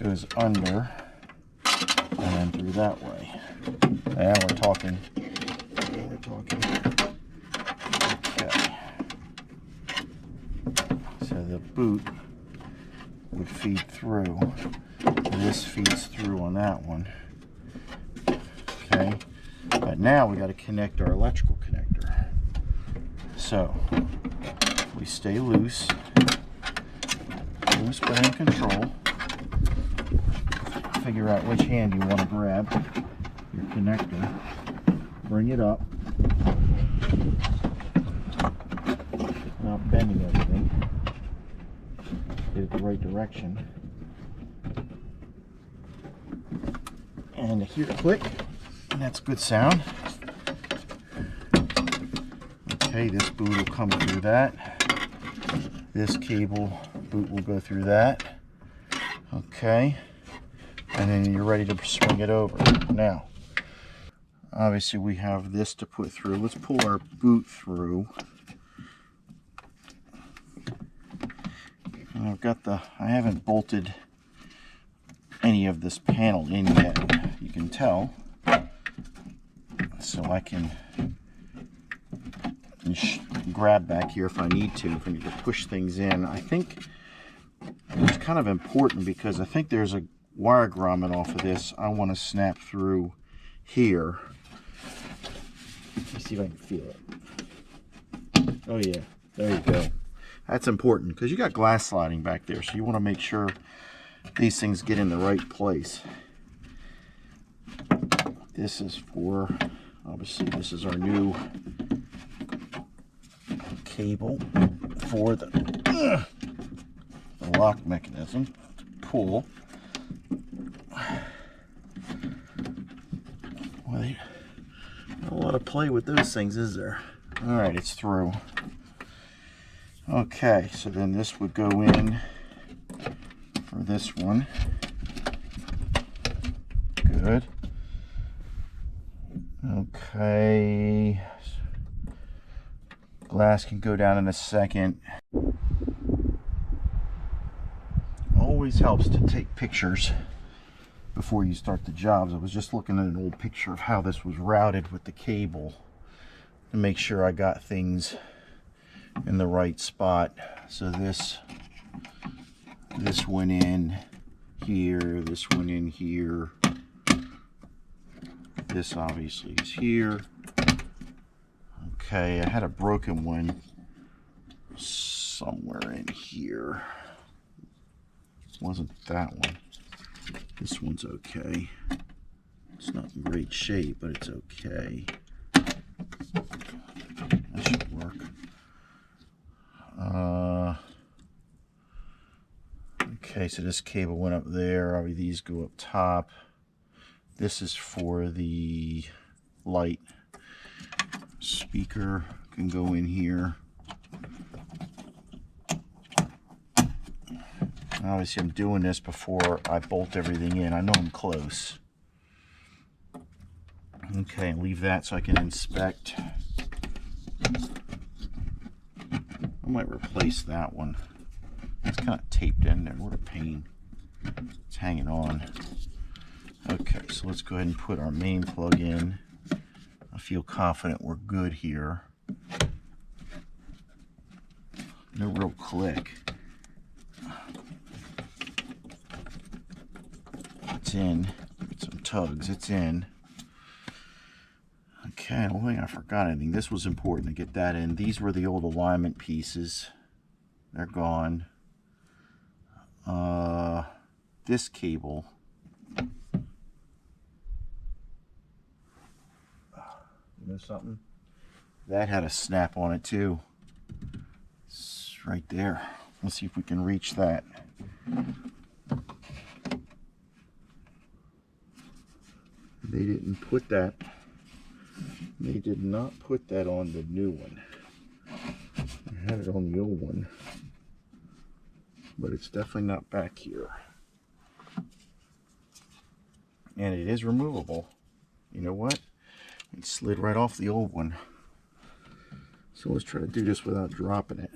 [SPEAKER 1] goes under and then through that way. Now we're talking. Okay. So the boot would feed through. This feeds through on that one. Okay. But now we got to connect our electrical connector. So we stay loose but in control. Figure out which hand you want to grab your connector. Bring it up. Not bending everything. Get it the right direction. And hear it click. And that's good sound. Okay, this boot will come through that. This cable boot will go through that. Okay. And then you're ready to swing it over. Now, obviously we have this to put through. Let's pull our boot through. And I've got I haven't bolted any of this panel in yet. You can tell. So I can grab back here if I need to push things in. I think it's kind of important because I think there's a wire grommet off of this I want to snap through here. Let me see if I can feel it. Oh yeah, there you go. That's important because you got glass sliding back there, so you want to make sure these things get in the right place. This is for, obviously this is our new cable for the lock mechanism to pull. Well, not a lot of play with those things, is there? All right, it's through. Okay, so then this would go in for this one. Good. Okay. Glass can go down in a second. Always helps to take pictures before you start the jobs. I was just looking at an old picture of how this was routed with the cable to make sure I got things in the right spot. So this went in here, this went in here, this obviously is here. Okay, I had a broken one somewhere in here. It wasn't that one. This one's okay. It's not in great shape, but it's okay. That should work. Okay, so this cable went up there. Obviously these go up top. This is for the light. Speaker can go in here. Obviously I'm doing this before I bolt everything in. I know I'm close. Okay, leave that so I can inspect. I might replace that one. It's kind of taped in there. What a pain. It's hanging on. Okay, so let's go ahead and put our main plug in. I feel confident we're good here. No real click. It's in. Get some tugs. It's in. Okay, I don't think I forgot anything. This was important to get that in. These were the old alignment pieces. They're gone. This cable. You know something? That had a snap on it too. It's right there. Let's see if we can reach that. They didn't put that. They did not put that on the new one. I had it on the old one. But it's definitely not back here. and it is removable. You know what? It slid right off the old one. So let's try to do this without dropping it.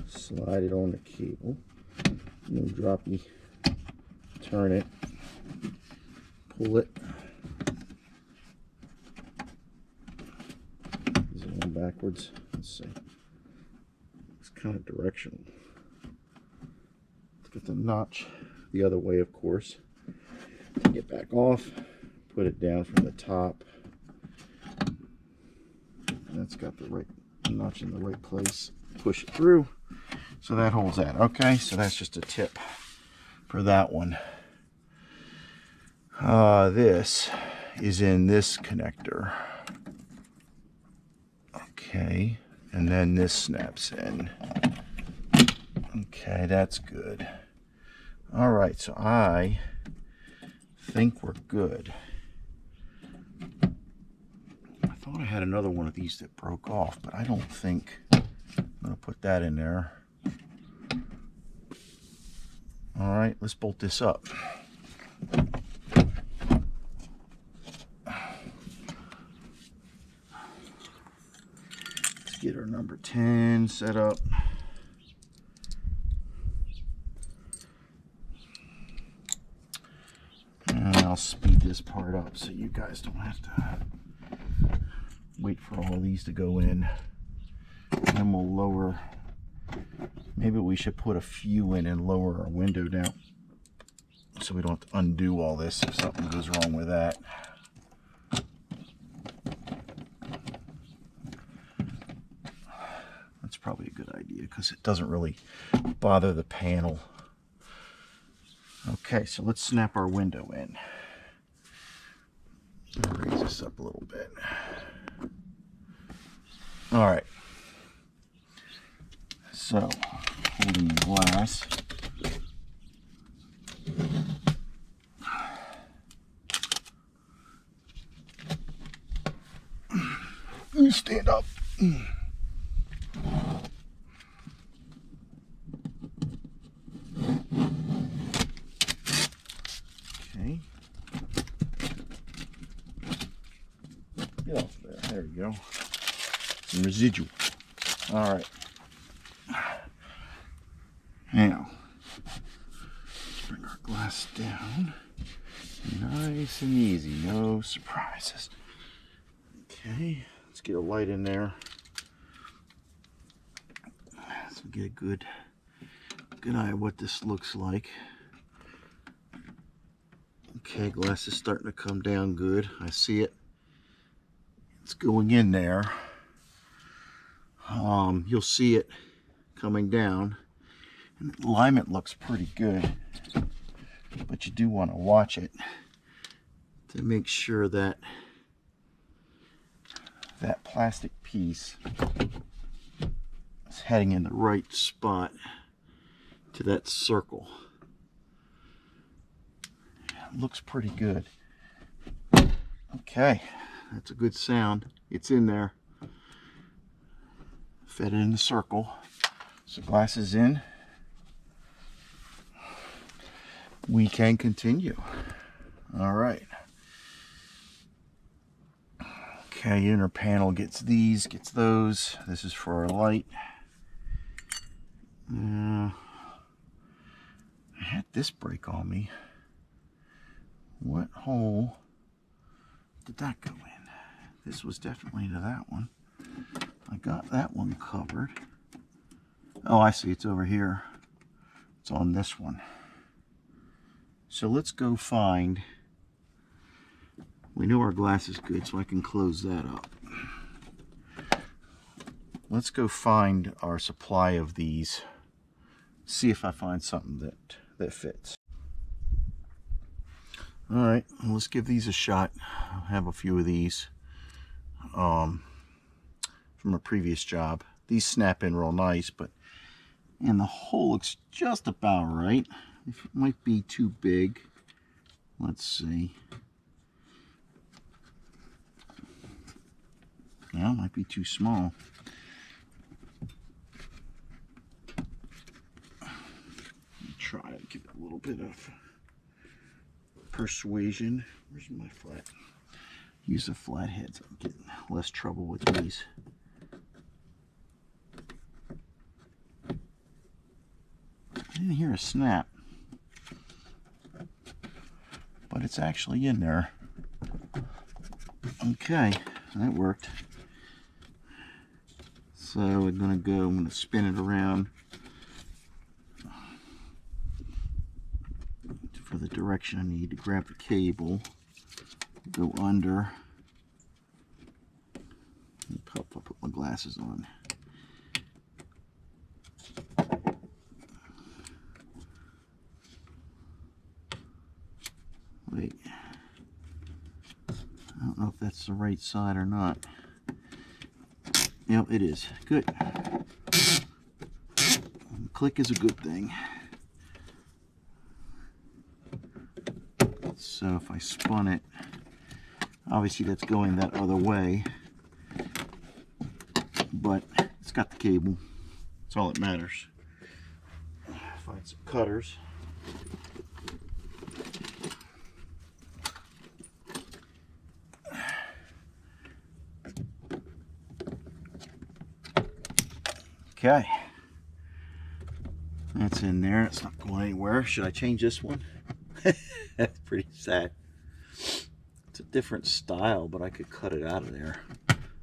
[SPEAKER 1] Slide it on the cable. No droppy. Turn it. Pull it. Is it going backwards? Let's see. It's kind of directional. Let's get the notch the other way, of course. Take it back off. Put it down from the top. That's got the right notch in the right place. Push it through. So that holds that. Okay, so that's just a tip for that one. This is in this connector. Okay, and then this snaps in. Okay, that's good. All right, so I think we're good. I thought I had another one of these that broke off, but I don't think. I'm going to put that in there. All right, let's bolt this up. Let's get our number 10 set up. And I'll speed this part up so you guys don't have to wait for all these to go in. And we'll lower. Maybe we should put a few in and lower our window down so we don't have to undo all this if something goes wrong with that. That's probably a good idea because it doesn't really bother the panel. Okay, so let's snap our window in. I'll raise this up a little bit. All right. So, holding the glass. You stand up. Okay. Get off there. There you go. Some residual. All right. Now, let's bring our glass down. Nice and easy. No surprises. Okay. Let's get a light in there. So we get a good eye of what this looks like. Okay, glass is starting to come down good. I see it. It's going in there. You'll see it coming down. And the alignment looks pretty good. But you do want to watch it to make sure that that plastic piece is heading in the right spot to that circle. It looks pretty good. Okay, that's a good sound. It's in there. Fed it in the circle. So glass is in. We can continue. All right. Okay, inner panel gets these, gets those. This is for our light. I had this break on me. What hole did that go in? This was definitely into that one. I got that one covered. Oh, I see, it's over here. It's on this one. So let's go find. We know our glass is good, so I can close that up. Let's go find our supply of these. See if I find something that fits. All right, well, let's give these a shot. I have a few of these from a previous job. These snap in real nice, and the hole looks just about right. It might be too big. Let's see. Yeah, it might be too small. try to give it a little bit of persuasion. Where's my flat? Use the flatheads. I'm getting less trouble with these. I didn't hear a snap, but it's actually in there. Okay, that worked. So I'm going to spin it around for the direction I need to grab the cable, go under. I'll put my glasses on. Wait, I don't know if that's the right side or not. Yep, it is. Good. Click is a good thing. So if I spun it, obviously that's going that other way, but it's got the cable. That's all that matters. Find some cutters. Okay, that's in there. It's not going anywhere. Should I change this one? That's pretty sad. It's a different style, but I could cut it out of there.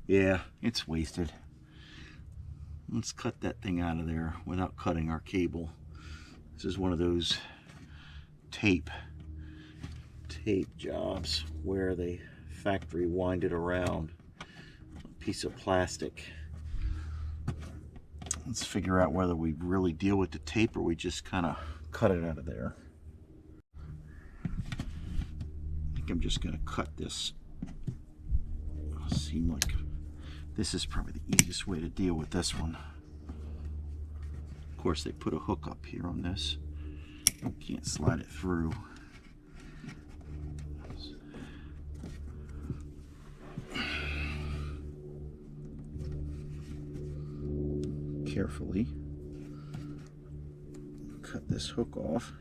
[SPEAKER 1] Yeah, it's wasted. Let's cut that thing out of there without cutting our cable. This is one of those tape jobs where they factory wind it around a piece of plastic. Let's figure out whether we really deal with the tape or we just kind of cut it out of there. I think I'm just going to cut this. It'll seem like this is probably the easiest way to deal with this one. Of course, they put a hook up here on this. You can't slide it through. Carefully cut this hook off.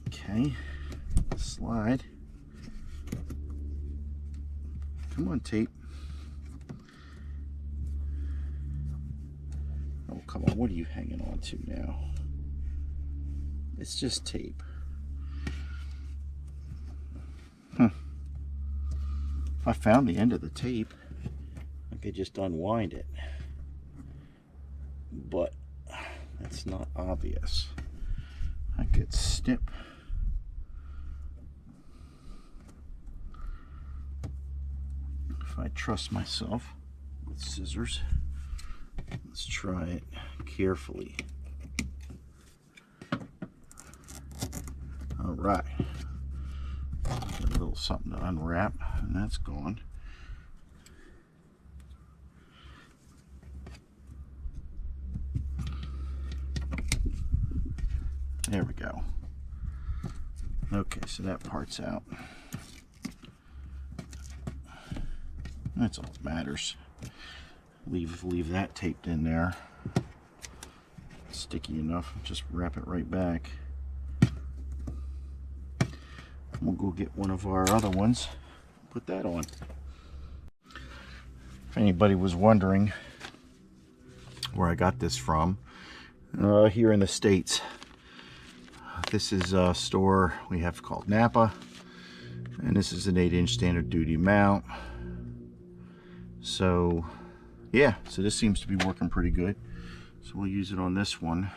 [SPEAKER 1] Okay, slide. Come on, tape. Oh, come on, what are you hanging on to now? It's just tape. If I found the end of the tape, I could just unwind it, but that's not obvious. I could snip. If I trust myself with scissors, let's try it carefully. All right, a little something to unwrap, and that's gone. There we go. Okay, so that part's out. That's all that matters. Leave that taped in there. Sticky enough. Just wrap it right back. We'll go get one of our other ones. Put that on. If anybody was wondering where I got this from, here in the States. This is a store we have called Napa, and this is an 8-inch standard duty mount. So yeah, so this seems to be working pretty good. So we'll use it on this one.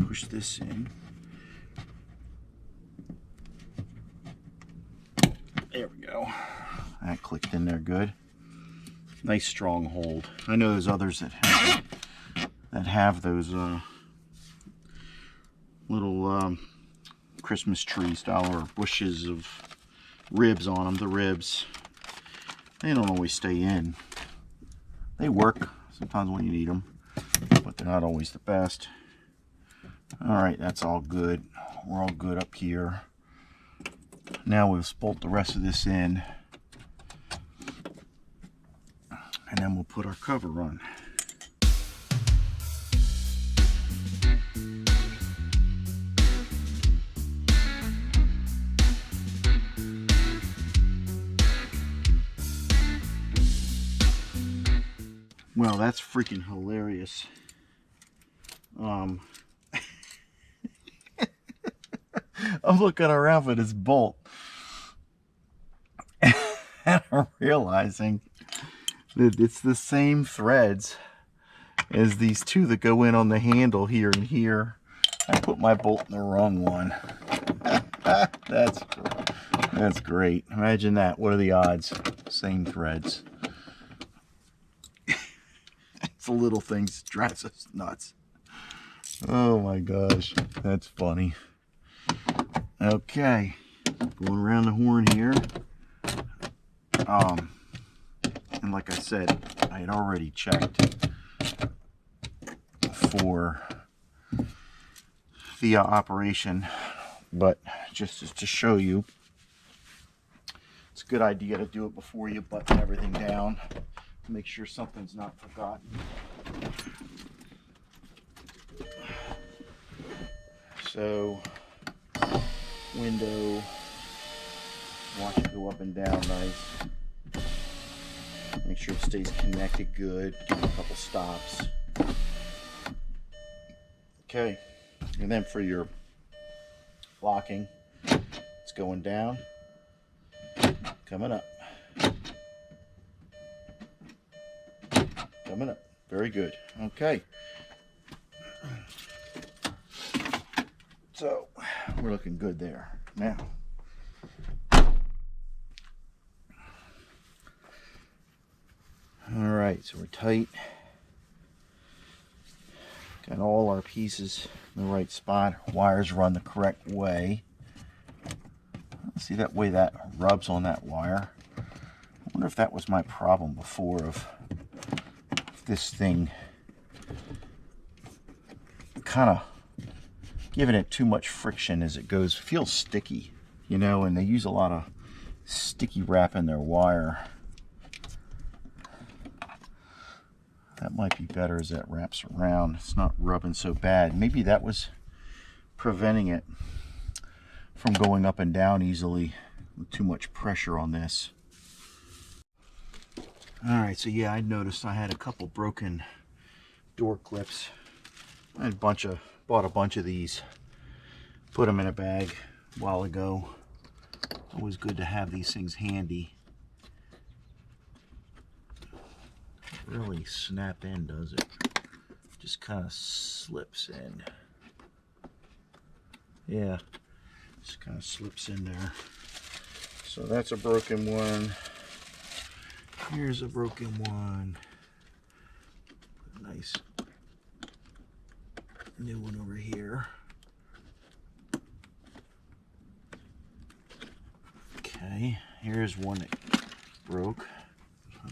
[SPEAKER 1] Push this in. There we go. That clicked in there good. Nice strong hold. I know there's others that have those little Christmas tree style or bushes of ribs on them. The ribs, they don't always stay in. They work sometimes when you need them, but they're not always the best. All right, that's all good. We're all good up here. Now we'll bolt the rest of this in, and then we'll put our cover on. Well, that's freaking hilarious. I'm looking around for this bolt and I'm realizing that it's the same threads as these two that go in on the handle here and here. I put my bolt in the wrong one. That's great. Imagine that. What are the odds? Same threads. It's the little things that drives us nuts. Oh my gosh, that's funny. Okay, going around the horn here. And like I said, I had already checked for the operation, but just to show you, it's a good idea to do it before you button everything down. Make sure something's not forgotten. So, window, watch it go up and down nice. Make sure it stays connected good. Give it a couple stops. Okay, and then for your locking, it's going down, coming up. Coming up. Very good. Okay. So, we're looking good there. Now, alright, so we're tight. Got all our pieces in the right spot. Wires run the correct way. See that way that rubs on that wire? I wonder if that was my problem before of this thing kind of giving it too much friction as it goes. It feels sticky, you know, and they use a lot of sticky wrap in their wire. That might be better as that wraps around. It's not rubbing so bad. Maybe that was preventing it from going up and down easily with too much pressure on this. Alright, so yeah, I noticed I had a couple broken door clips. I had bought a bunch of these. Put them in a bag a while ago. Always good to have these things handy. Really snap in, does it? Just kind of slips in. Yeah, just kind of slips in there. So that's a broken one. Here's a broken one. Nice new one over here. Okay, here's one that broke.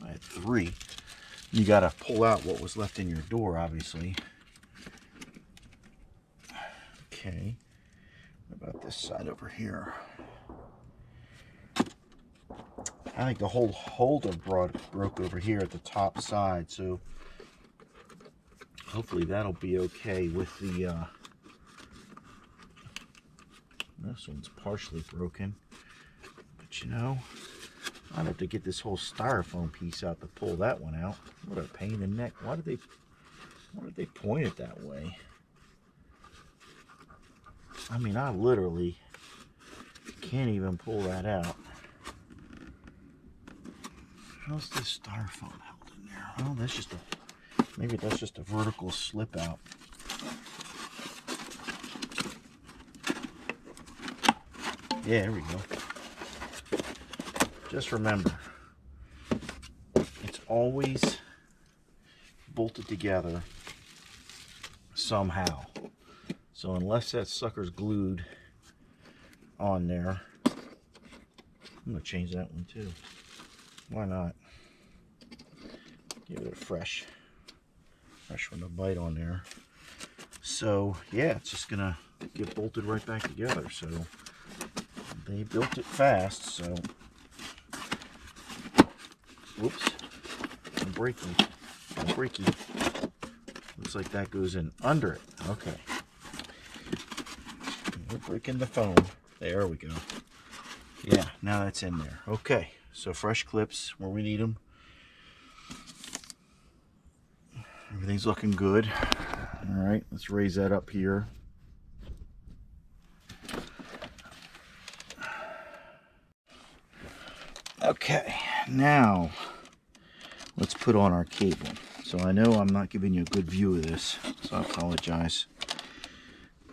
[SPEAKER 1] I had three. You got to pull out what was left in your door, obviously. Okay, what about this side over here? I think the whole holder broke over here at the top side, so hopefully that'll be okay with the this one's partially broken, but you know, I'd have to get this whole styrofoam piece out to pull that one out. What a pain in the neck. Why did they point it that way? I mean, I literally can't even pull that out. How's this styrofoam held in there? Oh, that's just maybe that's just a vertical slip out. Yeah, there we go. Just remember, it's always bolted together somehow. So unless that sucker's glued on there, I'm gonna change that one too. Why not? Give it a fresh one to bite on there. So yeah, it's just gonna get bolted right back together. So they built it fast, so whoops, I breaking. No breaking. Looks like that goes in under it. Okay. We're breaking the foam. There we go. Yeah, now that's in there. Okay, so fresh clips where we need them. Everything's looking good. All right, let's raise that up here. Okay, now let's put on our cable. So I know I'm not giving you a good view of this, so I apologize.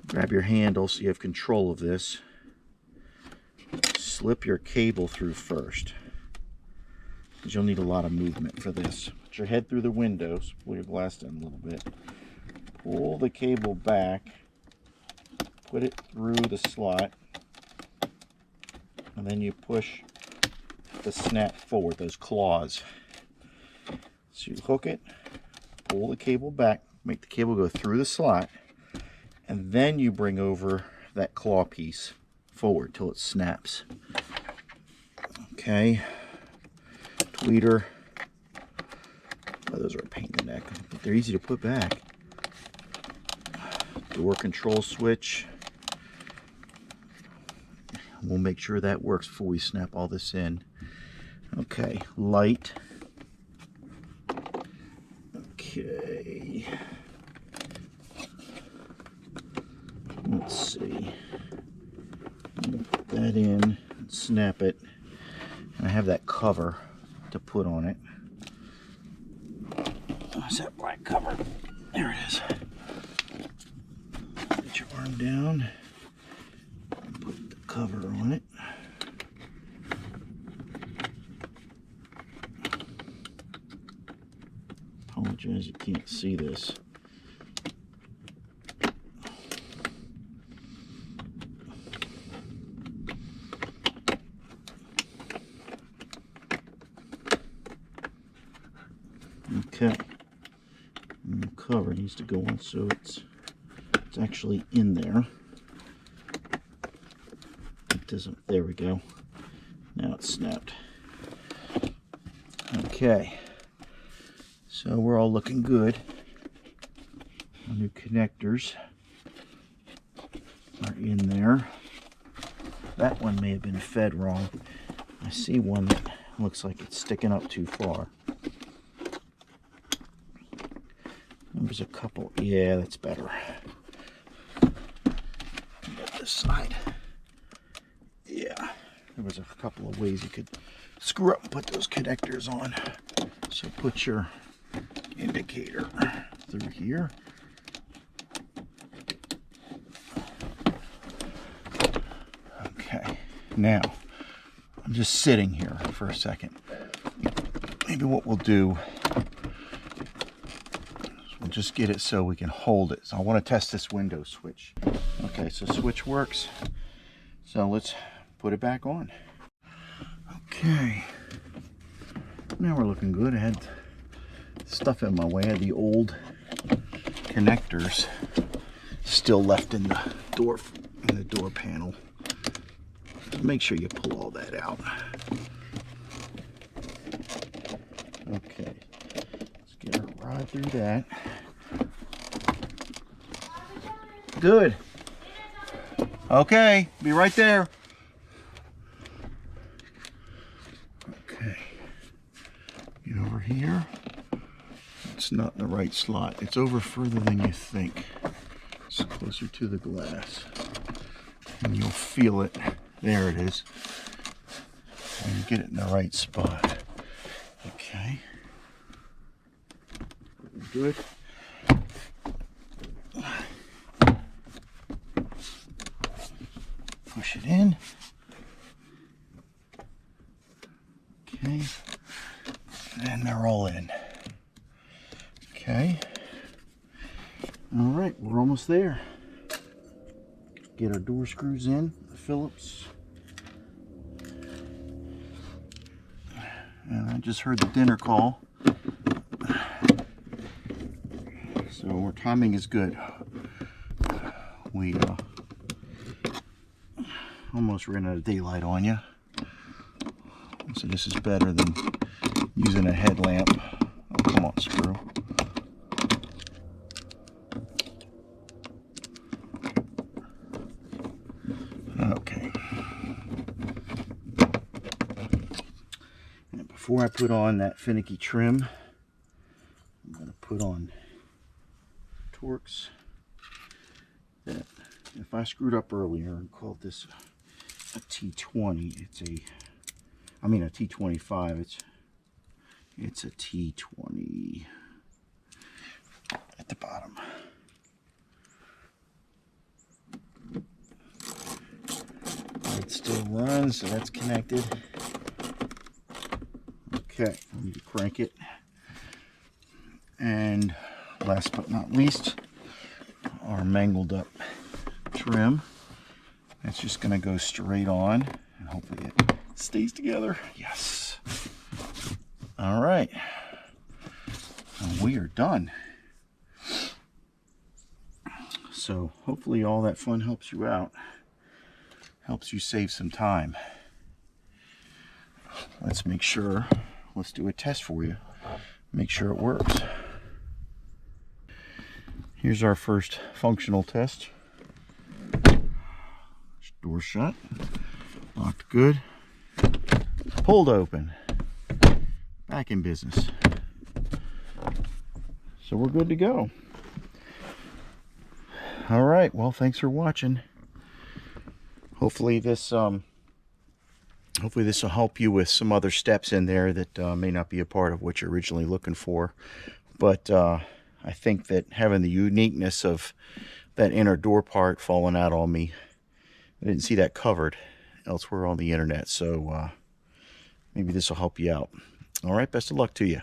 [SPEAKER 1] Grab your handle so you have control of this. Slip your cable through first, because you'll need a lot of movement for this. Put your head through the windows, pull your glass down a little bit. Pull the cable back, put it through the slot, and then you push the snap forward, those claws. So you hook it, pull the cable back, make the cable go through the slot, and then you bring over that claw piece forward till it snaps. Okay, tweeter. Oh, those are a pain in the neck, but they're easy to put back. Door control switch. We'll make sure that works before we snap all this in. Okay, light. Okay. Let's see. I'm gonna put that in and snap it. And I have that cover to put on it. Where's that black cover? There it is. Put your arm down. Put the cover on it. Apologize, you can't see this. Okay, and the cover needs to go on so it's actually in there. It doesn't. There we go. Now it's snapped. Okay, so we're all looking good. Our new connectors are in there. That one may have been fed wrong. I see one that looks like it's sticking up too far. There's a couple. Yeah, that's better. Get this side. Yeah, there was a couple of ways you could screw up and put those connectors on. So put your indicator through here. Okay, now I'm just sitting here for a second. Maybe what we'll do, we'll just get it so we can hold it. So I want to test this window switch. Okay, so switch works. So let's put it back on. Okay, now we're looking good. I had stuff in my way. I had the old connectors still left in the door panel. Make sure you pull all that out. Okay, let's get her right through that. Good. Okay, be right there. Okay, get over here. It's not in the right slot. It's over further than you think. It's closer to the glass. And you'll feel it. There it is. And you get it in the right spot. Okay. Good. Push it in. Okay. And they're all in. Okay. All right, we're almost there. Get our door screws in, the Phillips. And I just heard the dinner call. So our timing is good. We almost ran out of daylight on you. So this is better than using a headlamp. before I put on that finicky trim, I'm going to put on Torx that if I screwed up earlier and called this a T20, it's a T25, it's a T20 at the bottom. It still runs, so that's connected. Okay, I need to crank it. And last but not least, our mangled up trim. It's just going to go straight on, and hopefully it stays together. Yes. All right. And we are done. So hopefully all that fun helps you out. Helps you save some time. Let's make sure, let's do a test for you. Make sure it works. Here's our first functional test. Door shut, locked good, pulled open, back in business. So we're good to go. All right, well, thanks for watching. Hopefully this will help you with some other steps in there that may not be a part of what you're originally looking for. But I think that having the uniqueness of that inner door part falling out on me, I didn't see that covered elsewhere on the internet. So maybe this will help you out. All right, best of luck to you.